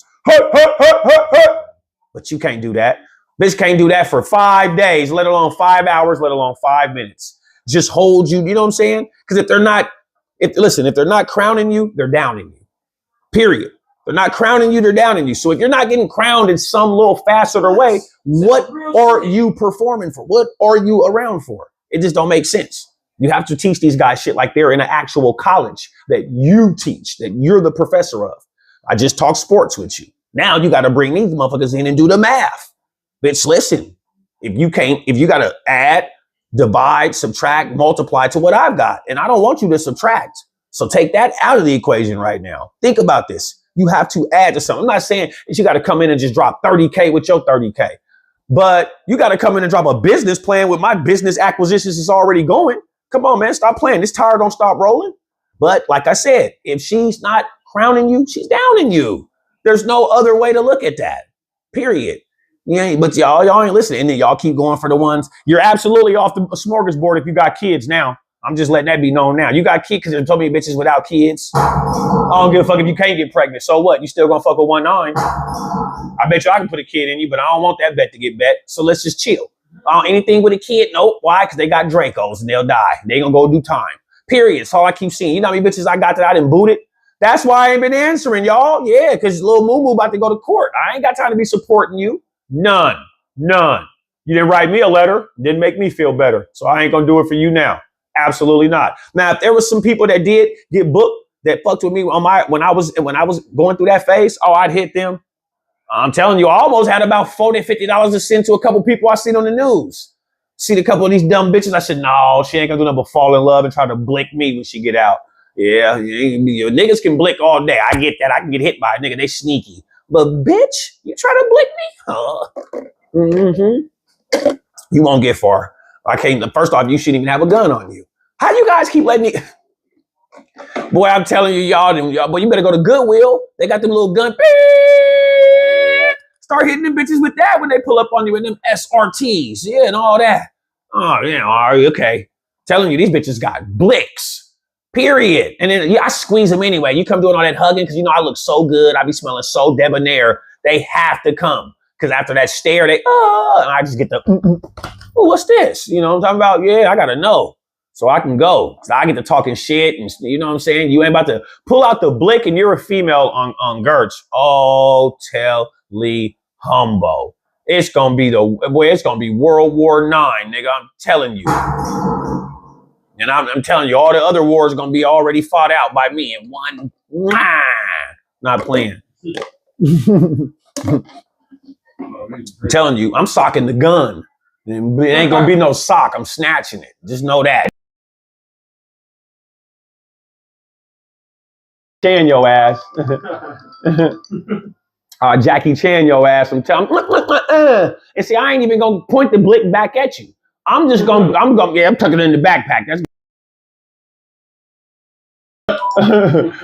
But you can't do that. Bitch can't do that for 5 days, let alone 5 hours, let alone 5 minutes. Just hold you, you know what I'm saying? Because if they're not crowning you, they're downing you. Period. They're not crowning you, they're downing you. So if you're not getting crowned in some little facet or way, what are you performing for? What are you around for? It just don't make sense. You have to teach these guys shit like they're in an actual college that you teach, that you're the professor of. I just talk sports with you. Now you got to bring these motherfuckers in and do the math. Bitch, listen, if you got to add, divide, subtract, multiply to what I've got, and I don't want you to subtract. So take that out of the equation right now. Think about this. You have to add to something. I'm not saying that you got to come in and just drop 30K with your 30K, but you got to come in and drop a business plan with my business acquisitions is already going. Come on, man, stop playing. This tire don't stop rolling. But like I said, if she's not crowning you, she's downing you. There's no other way to look at that, period. Yeah, but y'all ain't listening. And then y'all keep going for the ones. You're absolutely off the smorgasbord if you got kids now. I'm just letting that be known now. You got kids, because there's so many bitches without kids. I don't give a fuck if you can't get pregnant. So what? You still gonna fuck with 1-9. I bet you I can put a kid in you, but I don't want that bet to get bet. So let's just chill. Anything with a kid? Nope. Why? Because they got Dracos and they'll die. They gonna go do time. Period. That's all I keep seeing. You know how many bitches I got that I didn't boot it? That's why I ain't been answering, y'all. Yeah, because little Moo Moo about to go to court. I ain't got time to be supporting you. None. You didn't write me a letter. Didn't make me feel better. So I ain't gonna do it for you now. Absolutely not. Now, if there was some people that did get booked that fucked with me on when I was going through that phase, I'd hit them. I'm telling you, I almost had about $40, $50 to send to a couple people I seen on the news. See a couple of these dumb bitches. I said, no, she ain't gonna do nothing but fall in love and try to blick me when she get out. Yeah, your niggas can blick all day. I get that. I can get hit by a nigga. They sneaky. But bitch, you try to blick me? You won't get far. First off, you shouldn't even have a gun on you. How you guys keep letting me? Boy, I'm telling you, y'all, boy, you better go to Goodwill. They got them little guns. Start hitting them bitches with that when they pull up on you in them SRTs. Yeah, and all that. Oh, yeah, all right, okay. Telling you, these bitches got blicks. Period. And then I squeeze them anyway. You come doing all that hugging because you know I look so good. I be smelling so debonair. They have to come. Because after that stare, and I just get the, oh, what's this? You know what I'm talking about? Yeah, I got to know. So I can go. So I get to talking shit. And you know what I'm saying? You ain't about to pull out the blick and you're a female on Gertz. Oh, tell Lee Humbo. It's going to be World War IX, nigga. I'm telling you. And I'm telling you, all the other wars are going to be already fought out by me in one. Not playing. I'm telling you, I'm socking the gun. It ain't going to be no sock. I'm snatching it. Just know that. Chan your ass. Jackie Chan your ass. I'm telling you. And see, I ain't even going to point the blick back at you. I'm tucking it in the backpack.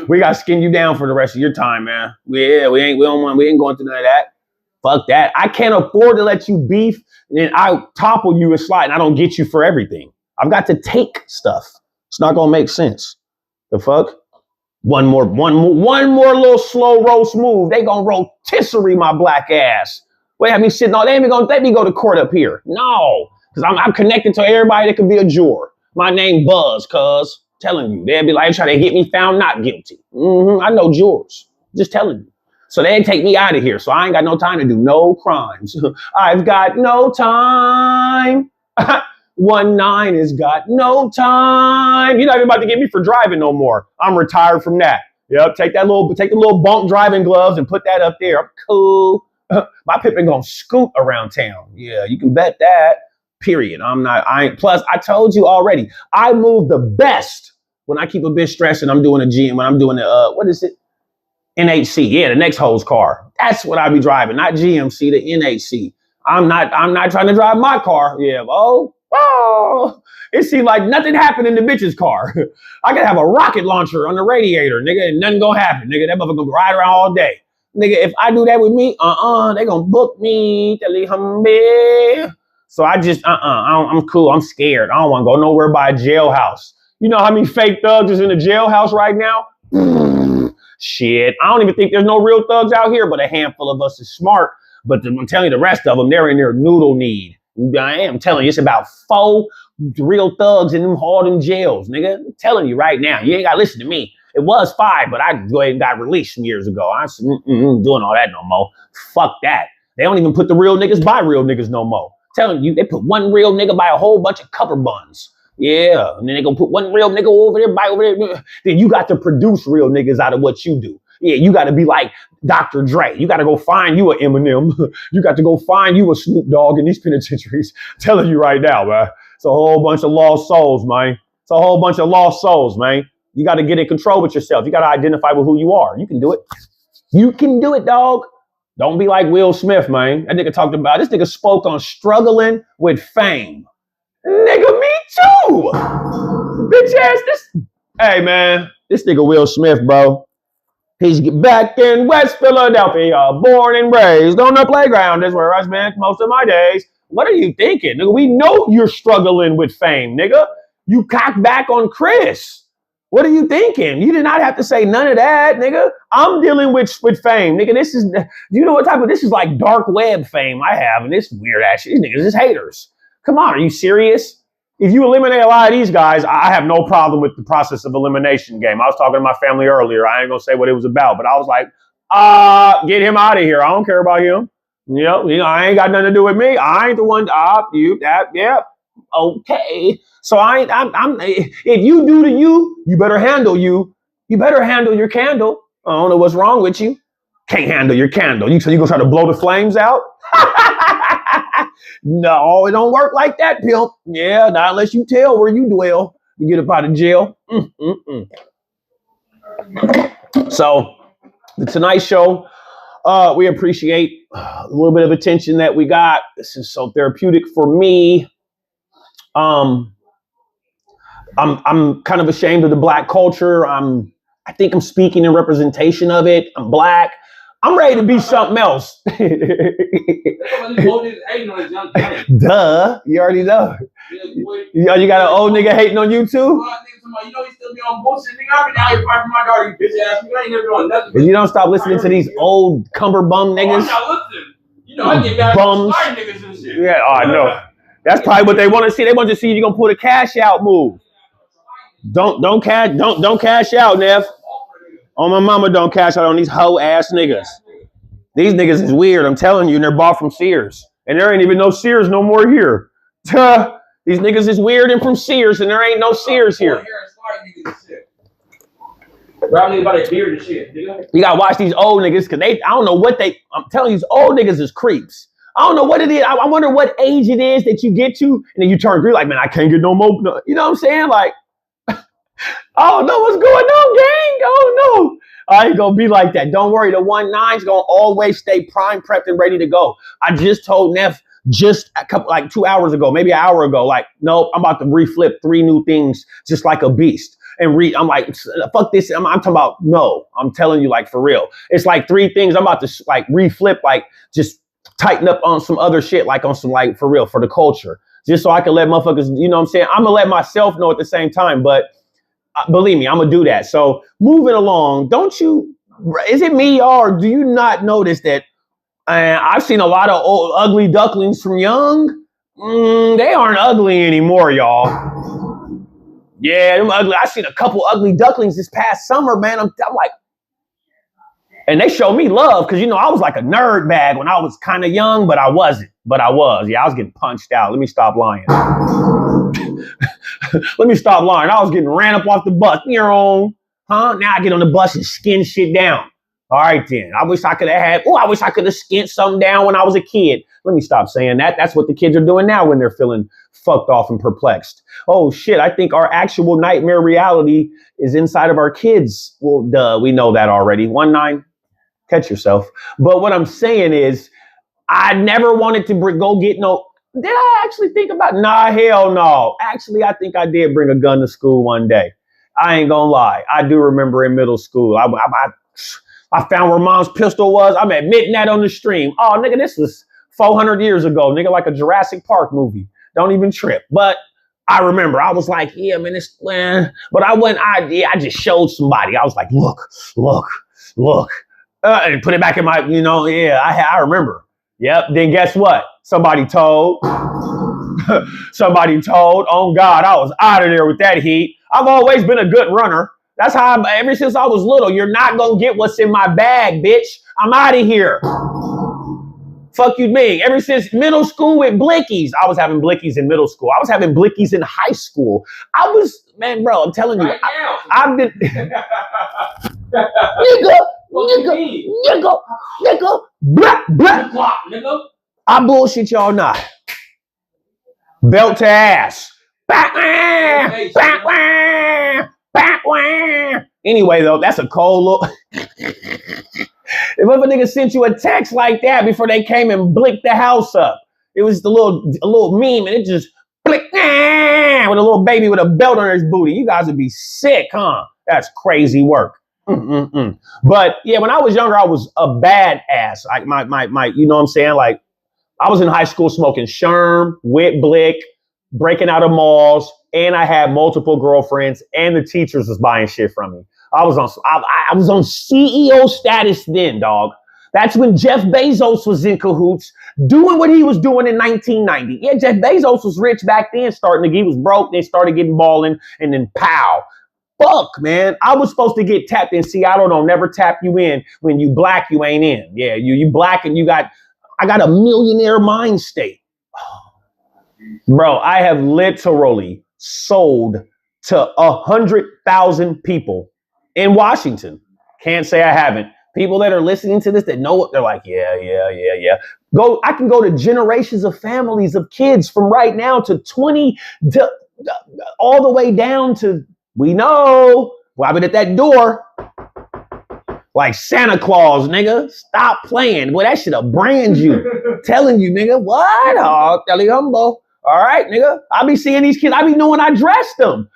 We got to skin you down for the rest of your time, man. We ain't going through none of that. Fuck that. I can't afford to let you beef and then I topple you and slide and I don't get you for everything. I've got to take stuff. It's not going to make sense. The fuck? One more little slow roast move. They going to rotisserie my black ass. Wait, have me sitting on, they ain't going to let me go to court up here. No, because I'm connected to everybody that could be a juror. My name Buzz, cuz. Telling you. They'll be like, trying to get me found not guilty. I know jurors. Just telling you. So they take me out of here. So I ain't got no time to do no crimes. I've got no time. 1-9 has got no time. You're not even about to get me for driving no more. I'm retired from that. Yep, take the little bump driving gloves and put that up there. I'm cool. My Pippin gonna scoot around town. Yeah, you can bet that. Period. Plus, I told you already, I move the best when I keep a bitch stressed and I'm doing a GM, when I'm doing the, what is it? NHC. Yeah, the next hoes car. That's what I be driving, not GMC, the NHC. I'm not trying to drive my car. Yeah. Oh, Oh, it seemed like nothing happened in the bitch's car. I could have a rocket launcher on the radiator, nigga, and nothing gonna happen, nigga. That motherfucker gonna ride around all day. Nigga, if I do that with me, they gonna book me. So I just, I'm cool. I'm scared. I don't want to go nowhere by a jailhouse. You know how many fake thugs is in a jailhouse right now? Shit, I don't even think there's no real thugs out here, but a handful of us is smart. But I'm telling you, the rest of them, they're in their noodle need. I am telling you, it's about 4 real thugs in all them jails, nigga. I'm telling you right now, you ain't got to listen to me. It was 5, but I go ahead and got released some years ago. I said, doing all that no more. Fuck that. They don't even put the real niggas by real niggas no more. Telling you, they put one real nigga by a whole bunch of cover buns. Yeah, and then they gonna put one real nigga over there. Then you got to produce real niggas out of what you do. Yeah, you got to be like Dr. Dre. You got to go find you an Eminem. You got to go find you a Snoop Dogg in these penitentiaries. Telling you right now, man. It's a whole bunch of lost souls, man. It's a whole bunch of lost souls, man. You got to get in control with yourself. You got to identify with who you are. You can do it. You can do it, dog. Don't be like Will Smith, man. That nigga talked about, this nigga spoke on struggling with fame. Nigga, me too. Bitch ass, hey, man, this nigga Will Smith, bro. He's back in West Philadelphia, born and raised on the playground. That's where I spent most of my days. What are you thinking, nigga? We know you're struggling with fame, nigga. You cocked back on Chris. What are you thinking? You did not have to say none of that, nigga. I'm dealing with fame, nigga. This is, you know what type of, this is like dark web fame I have, and this weird ass shit. These niggas is haters. Come on, are you serious? If you eliminate a lot of these guys, I have no problem with the process of elimination game. I was talking to my family earlier. I ain't gonna say what it was about, but I was like, get him out of here. I don't care about him. You know, I ain't got nothing to do with me. I ain't the one. Okay. So if you do to you, you better handle you. You better handle your candle. I don't know what's wrong with you. Can't handle your candle. So you gonna try to blow the flames out? No, it don't work like that, pimp. Yeah, not unless you tell where you dwell. You get up out of jail. So, the Tonight Show, we appreciate a little bit of attention that we got. This is so therapeutic for me. I'm kind of ashamed of the black culture. I think I'm speaking in representation of it. I'm black. I'm ready to be something else. Duh. You already know. You got an old nigga hating on you too? You know he still be on bullshit. Nigga, I've been out here fighting for my daughter, you bitch ass. You ain't never doing nothing. If you don't stop listening to these old cumberbum niggas. I'm not listening. You know, I get mad at niggas and shit. Yeah, I know. That's probably what they want to see. They want to see you gonna pull a cash out move. Don't cash out, Nev. On my mama, don't cash out on these hoe ass niggas. These niggas is weird. I'm telling you, and they're bought from Sears, and there ain't even no Sears no more here. These niggas is weird and from Sears, and there ain't no Sears here. You gotta watch these old niggas, cause I don't know what I'm telling you, these old niggas is creeps. I don't know what it is. I wonder what age it is that you get to, and then you turn green, like, man, I can't get no more. You know what I'm saying? Like, I don't know what's going on, gang. I don't know. I ain't gonna be like that. Don't worry. The 1-9's gonna always stay prime, prepped, and ready to go. I just told Neff just a couple, like 2 hours ago, maybe an hour ago, like, nope, I'm about to reflip 3 new things just like a beast. And I'm like, fuck this. I'm talking about, no, I'm telling you, like, for real. It's like 3 things I'm about to like reflip, like just tighten up on some other shit, like on some, like, for real, for the culture. Just so I can let motherfuckers, you know what I'm saying? I'm gonna let myself know at the same time, but believe me, I'm gonna do that. So moving along, is it me, or do you not notice that I've seen a lot of old ugly ducklings from young? They aren't ugly anymore, y'all. Yeah, them ugly. I seen a couple ugly ducklings this past summer, man. I'm like, and they showed me love because, you know, I was like a nerd bag when I was kind of young, but I wasn't. But I was. Yeah, I was getting punched out. Let me stop lying. Let me stop lying. I was getting ran up off the bus. Now I get on the bus and skin shit down. All right, then. I wish I could have skinned something down when I was a kid. Let me stop saying that. That's what the kids are doing now when they're feeling fucked off and perplexed. Oh, shit. I think our actual nightmare reality is inside of our kids. Well, duh. We know that already. 1-9. Catch yourself. But what I'm saying is, I never wanted to go get no Did I actually think about? Nah, hell no. Actually, I think I did bring a gun to school one day. I ain't gonna lie. I do remember in middle school. I found where mom's pistol was. I'm admitting that on the stream. Oh, nigga, this was 400 years ago, nigga, like a Jurassic Park movie. Don't even trip. But I remember I was like, yeah, man, but I just showed somebody. I was like, look, and put it back in my, I remember. Yep. Then guess what? Somebody told. On God, I was out of there with that heat. I've always been a good runner. That's how ever since I was little. You're not gonna get what's in my bag, bitch. I'm out of here. Fuck you mean? Ever since middle school with blickies. I was having blickies in middle school. I was having blickies in high school. Man, bro, I'm telling you, I've been nigga, blah. I bullshit y'all not. Belt to ass. Anyway, though, that's a cold look. If a nigga sent you a text like that before they came and blicked the house up, it was a little meme, and it just blick with a little baby with a belt on his booty. You guys would be sick, huh? That's crazy work. But yeah, when I was younger, I was a badass. Like my, you know what I'm saying? Like I was in high school smoking Sherm, Wit Blick, breaking out of malls, and I had multiple girlfriends, and the teachers was buying shit from me. I was on CEO status then, dog. That's when Jeff Bezos was in cahoots, doing what he was doing in 1990. Yeah, Jeff Bezos was rich back then, he was broke, then started getting balling, and then pow. Fuck, man. I was supposed to get tapped in. Seattle don't never tap you in. When you black, you ain't in. Yeah, you black and I got a millionaire mind state. Bro, I have literally sold to 100,000 people in Washington. Can't say I haven't. People that are listening to this that know what they're like, yeah. I can go to generations of families of kids from right now to 20 to all the way down to, we know, I've been at that door like Santa Claus, nigga. Stop playing. Boy, that shit'll brand you. Telling you, nigga, what? Oh, Telly-humbo. All right, nigga. I be seeing these kids. I be knowing I dressed them,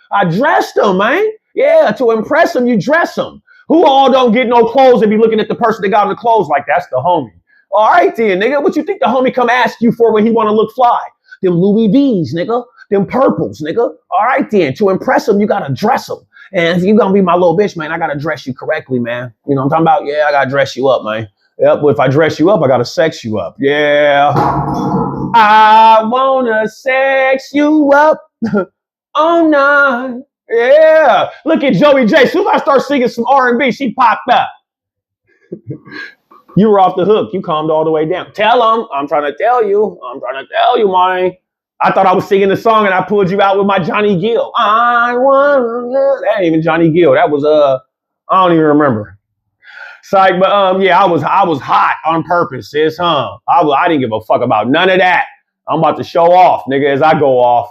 man. Yeah, to impress them, you dress them. Who all don't get no clothes and be looking at the person that got the clothes like that's the homie? All right, then, nigga. What you think the homie come ask you for when he want to look fly? Them Louis V's, nigga. Them purples, nigga. All right, then. To impress them, you got to dress them. And if you going to be my little bitch, man, I got to dress you correctly, man. You know what I'm talking about? Yeah, I got to dress you up, man. Yep, but if I dress you up, I got to sex you up. Yeah. I want to sex you up. Oh, no. Yeah. Look at Joey J. As soon as I start singing some R&B, she popped up. You were off the hook. You calmed all the way down. Tell them. I'm trying to tell you, man. I thought I was singing the song and I pulled you out with my Johnny Gill. That ain't even Johnny Gill. That was, I don't even remember. Psych, but yeah, I was hot on purpose, sis, huh? I didn't give a fuck about none of that. I'm about to show off, nigga, as I go off.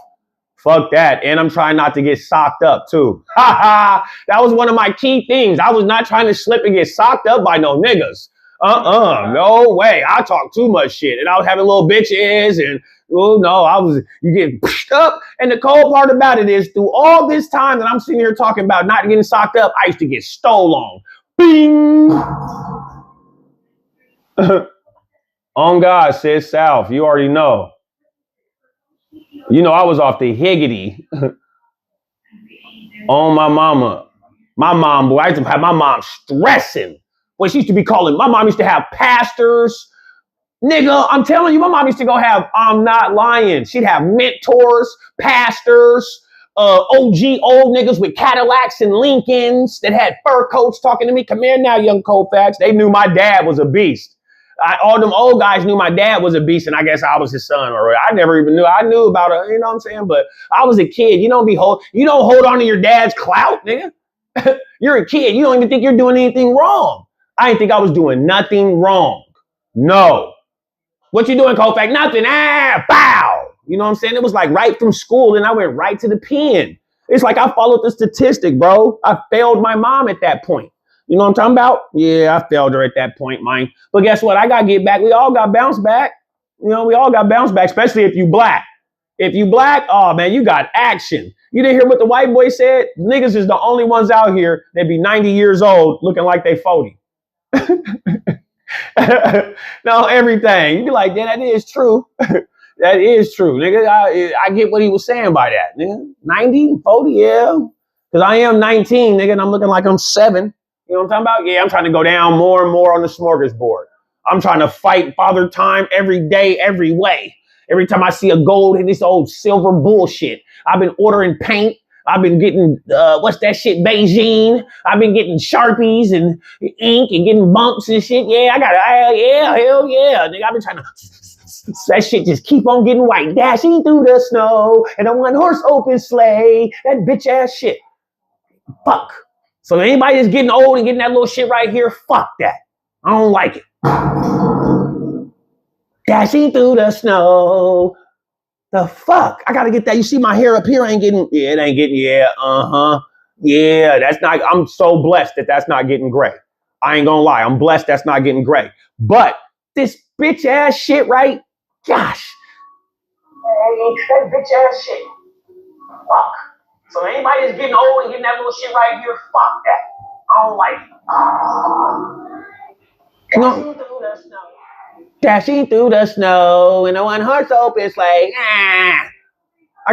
Fuck that. And I'm trying not to get socked up, too. That was one of my key things. I was not trying to slip and get socked up by no niggas. No way. I talk too much shit. And I was having little bitches and, oh, no, you get pushed up. And the cold part about it is through all this time that I'm sitting here talking about not getting socked up, I used to get stole on. Bing! On God, says South. You already know. You know, I was off the higgity. On my mama. My mom, boy, I used to have my mom stressing. Boy, she used to be calling. My mom used to have pastors. Nigga, I'm telling you, my mom used to go have, I'm not lying. She'd have mentors, pastors, OG old niggas with Cadillacs and Lincolns that had fur coats talking to me. Come here now, young Colfax. They knew my dad was a beast. All them old guys knew my dad was a beast, and I guess I was his son. Or I never even knew. I knew about it, you know what I'm saying? But I was a kid. You don't hold on to your dad's clout, nigga. You're a kid. You don't even think you're doing anything wrong. I didn't think I was doing nothing wrong. No. What you doing, Colfax? Nothing. Bow. You know what I'm saying? It was like right from school, and I went right to the pen. It's like I followed the statistic, bro. I failed my mom at that point. You know what I'm talking about? Yeah, I failed her at that point, man. But guess what? I got to get back. We all got bounced back. You know, we all got bounce back, especially if you black. If you black, oh man, you got action. You didn't hear what the white boy said? Niggas is the only ones out here that be 90 years old looking like they 40. No, everything. You be like, yeah, that is true. That is true, nigga. I get what he was saying by that, nigga. 90, 40, yeah. Because I am 19, nigga, and I'm looking like I'm 7. You know what I'm talking about? Yeah, I'm trying to go down more and more on the smorgasbord. I'm trying to fight Father Time every day, every way. Every time I see a gold in this old silver bullshit. I've been ordering paint. I've been getting, what's that shit, Beijing. I've been getting Sharpies and ink and getting bumps and shit. Yeah, I got it. Yeah, hell yeah. Nigga, I've been trying to, that shit just keep on getting white. Dashing through the snow and a one-horse open sleigh. That bitch ass shit. Fuck. So anybody that's getting old and getting that little shit right here, fuck that. I don't like it. Dashing through the snow. The fuck? I gotta get that. You see my hair up here ain't getting, yeah, it ain't getting, yeah, yeah, that's not, I'm so blessed that that's not getting gray. I ain't gonna lie, I'm blessed that's not getting gray. But this bitch ass shit, right? Gosh. That bitch ass shit. Fuck. So anybody that's getting old and getting that little shit right here, fuck that. I don't like it. Dashing through the snow. Dashing through the snow in a one-horse open sleigh. I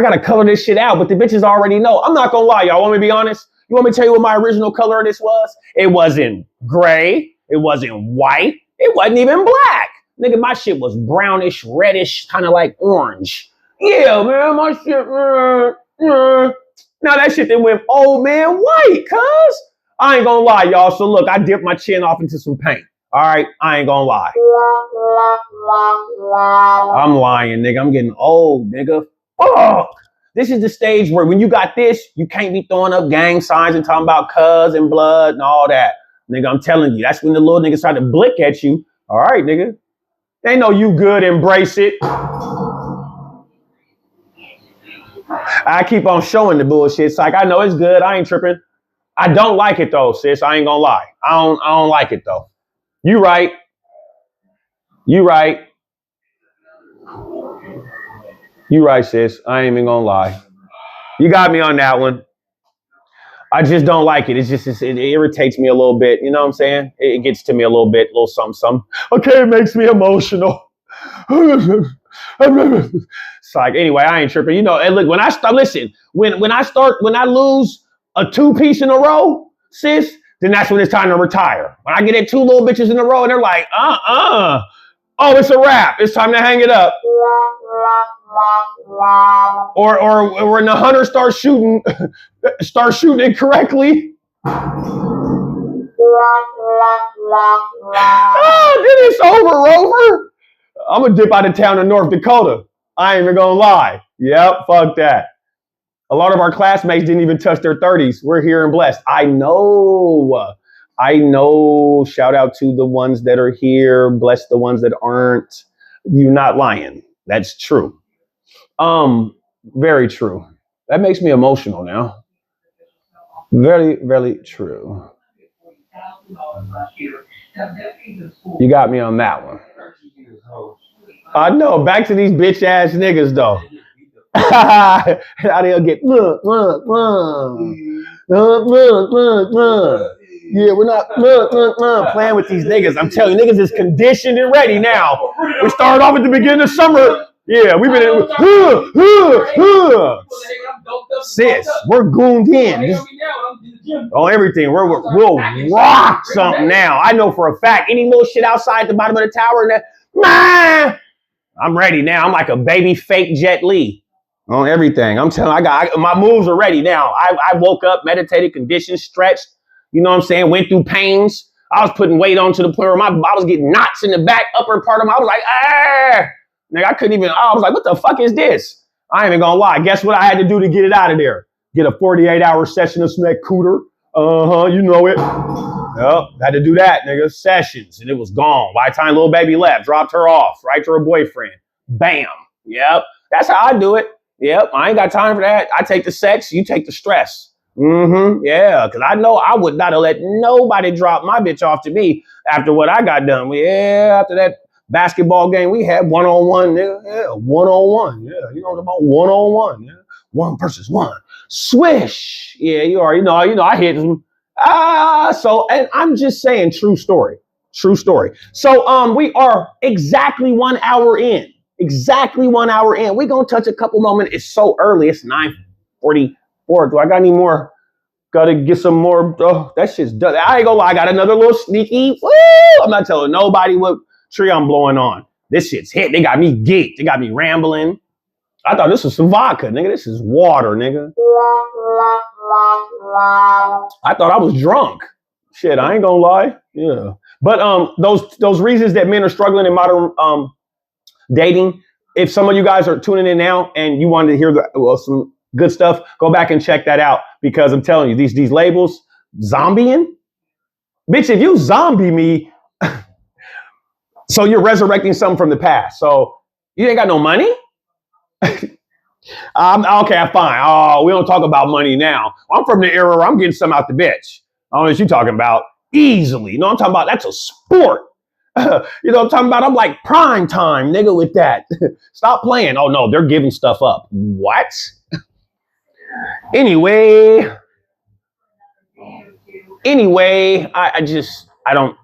gotta color this shit out, but the bitches already know. I'm not gonna lie, y'all. Want me to be honest? You want me to tell you what my original color of this was? It wasn't gray. It wasn't white. It wasn't even black. Nigga, my shit was brownish, reddish, kind of like orange. Yeah, man, my shit. Now that shit then went old man white, cuz. I ain't gonna lie, y'all. So look, I dipped my chin off into some paint. All right, I ain't gonna lie. I'm lying, nigga. I'm getting old, nigga. Fuck. This is the stage where when you got this, you can't be throwing up gang signs and talking about cuz and blood and all that. Nigga, I'm telling you, that's when the little niggas start to blick at you. All right, nigga. They know you good, embrace it. I keep on showing the bullshit. It's like, I know it's good. I ain't tripping. I don't like it though, sis. I ain't gonna lie. I don't like it though. You right. You right. You right, sis. I ain't even gonna lie. You got me on that one. I just don't like it. It's just, it irritates me a little bit. You know what I'm saying? It gets to me a little bit, a little something. Okay, it makes me emotional. It's like, anyway, I ain't tripping. You know, and look, when I start, listen, when I lose a 2-piece in a row, sis, then that's when it's time to retire. When I get at 2 little bitches in a row and they're like, oh, it's a wrap. It's time to hang it up. Or when the hunter starts shooting it correctly. Oh, then it's over. I'm gonna dip out of town to North Dakota. I ain't even gonna lie. Yep, fuck that. A lot of our classmates didn't even touch their 30s. We're here and blessed. I know. Shout out to the ones that are here. Bless the ones that aren't. You're not lying. That's true. Very true. That makes me emotional now. Very, very true. You got me on that one. I know. Back to these bitch ass niggas though. How they'll get look. Yeah, we're not playing with these niggas. I'm telling you, niggas is conditioned and ready now. We started off at the beginning of summer. Yeah, we've been sis, we're gooned in. On everything. We'll rock something now. I know for a fact. Any little shit outside the bottom of the tower and that, man, I'm ready now. I'm like a baby fake Jet Li on everything. I'm telling you, my moves are ready now. I woke up, meditated, conditioned, stretched. You know what I'm saying? Went through pains. I was putting weight on to the point where I was getting knots in the back, upper part of my, I was like, Nigga, I couldn't even, I was like, what the fuck is this? I ain't even gonna lie. Guess what I had to do to get it out of there? Get a 48-hour session of some that cooter. You know it. Yep, had to do that, nigga. Sessions, and it was gone. By the time little baby left, dropped her off, right to her boyfriend. Bam. Yep, that's how I do it. Yep, I ain't got time for that. I take the sex, you take the stress. Yeah, because I know I would not have let nobody drop my bitch off to me after what I got done with. Yeah, after that basketball game we had, one-on-one, nigga. Yeah, one-on-one. Yeah, you know about one-on-one. Yeah, one versus one. Swish. Yeah, you already know. I hit him. So, and I'm just saying, true story. True story. So, we are exactly 1 hour in. Exactly 1 hour in. We're going to touch a couple moments. It's so early. It's 9:44. Do I got any more? Got to get some more. Oh, that shit's done. I ain't gonna lie. I got another little sneaky. Woo! I'm not telling nobody what tree I'm blowing on. This shit's hit. They got me geeked. They got me rambling. I thought this was some vodka, nigga. This is water, nigga. I thought I was drunk. Shit, I ain't gonna lie. Yeah. But those reasons that men are struggling in modern dating, if some of you guys are tuning in now and you wanted to hear some good stuff, go back and check that out, because I'm telling you, these labels, zombieing, bitch, if you zombie me, so you're resurrecting something from the past. So you ain't got no money? Okay, fine. Oh, we don't talk about money now. I'm from the era where I'm getting some out the bitch. I don't know what you talking about. Easily. You know what I'm talking about? That's a sport. You know what I'm talking about? I'm like prime time, nigga, with that. Stop playing. Oh no, they're giving stuff up. What? Anyway, I don't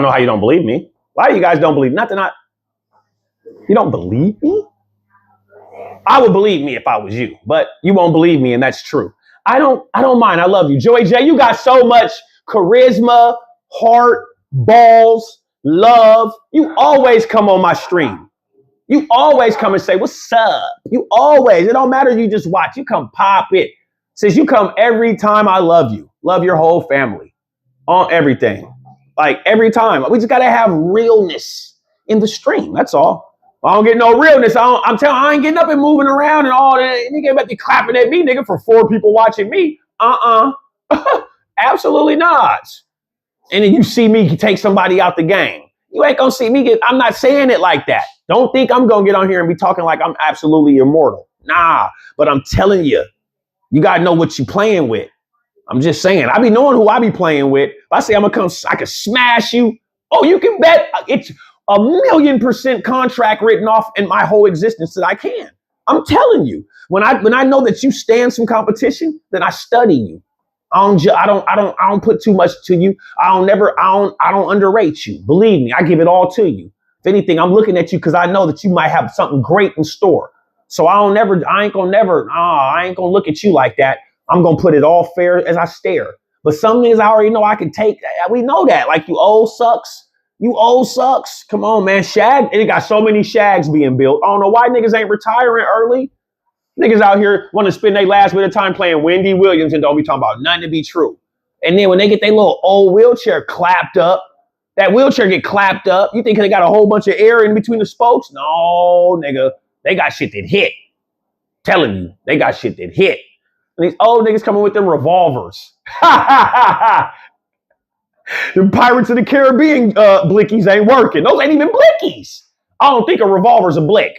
know how you don't believe me. Why you guys don't believe? You don't believe me? I would believe me if I was you, but you won't believe me, and that's true. I don't mind. I love you. Joey J, you got so much charisma, heart, balls, love. You always come on my stream. You always come and say, what's up? You always, it don't matter, you just watch. You come pop it. Since you come every time, I love you. Love your whole family. On everything. Like every time. We just got to have realness in the stream. That's all. I don't get no realness. I'm telling you, I ain't getting up and moving around and all that. Nigga about to be clapping at me, nigga, for 4 people watching me. Absolutely not. And then you see me take somebody out the game. You ain't gonna see me I'm not saying it like that. Don't think I'm gonna get on here and be talking like I'm absolutely immortal. Nah, but I'm telling you, you gotta know what you playing with. I'm just saying, I be knowing who I be playing with. If I say I'm gonna come, I can smash you. Oh, you can bet it's 1,000,000% contract written off in my whole existence that I can. I'm telling you, when I know that you stand some competition, then I study you. I don't put too much to you. I don't underrate you. Believe me, I give it all to you. If anything, I'm looking at you because I know that you might have something great in store. So I ain't gonna look at you like that. I'm gonna put it all fair as I stare. But some things I already know I can take. We know that. Like you old sucks. Come on, man. It got so many shags being built. I don't know why niggas ain't retiring early. Niggas out here want to spend their last bit of time playing Wendy Williams and don't be talking about nothing to be true. And then when they get their little old wheelchair clapped up, that wheelchair get clapped up, you think they got a whole bunch of air in between the spokes? No, nigga. They got shit that hit. Telling you, they got shit that hit. And these old niggas coming with them revolvers. The Pirates of the Caribbean blickies ain't working. Those ain't even blickies. I don't think a revolver's a blick.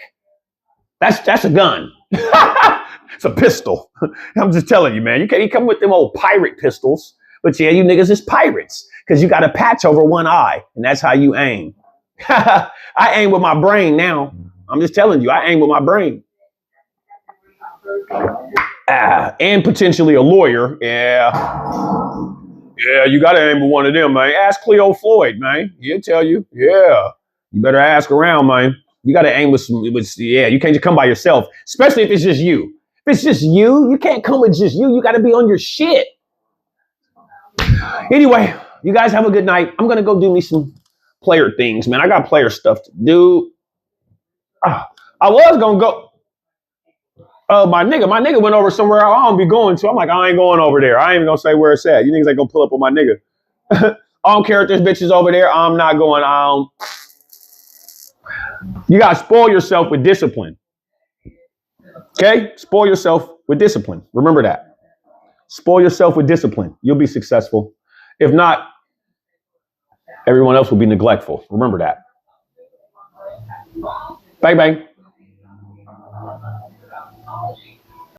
That's a gun. It's a pistol. I'm just telling you, man. You can't come with them old pirate pistols. But yeah, you niggas is pirates because you got a patch over one eye, and that's how you aim. I aim with my brain now. I'm just telling you, I aim with my brain. And potentially a lawyer. Yeah, you got to aim with one of them, man. Ask Cleo Floyd, man. He'll tell you. Yeah. You better ask around, man. You got to aim with some, you can't just come by yourself, especially if it's just you. If it's just you can't come with just you. You got to be on your shit. Anyway, you guys have a good night. I'm going to go do me some player things, man. I got player stuff to do. I was going to go. My nigga went over somewhere I don't be going to. I'm like, I ain't going over there. I ain't even going to say where it's at. You niggas ain't going to pull up on my nigga. I don't care if there's bitches over there. I'm not going. You got to spoil yourself with discipline. Okay? Spoil yourself with discipline. Remember that. Spoil yourself with discipline. You'll be successful. If not, everyone else will be neglectful. Remember that. Bang, bang.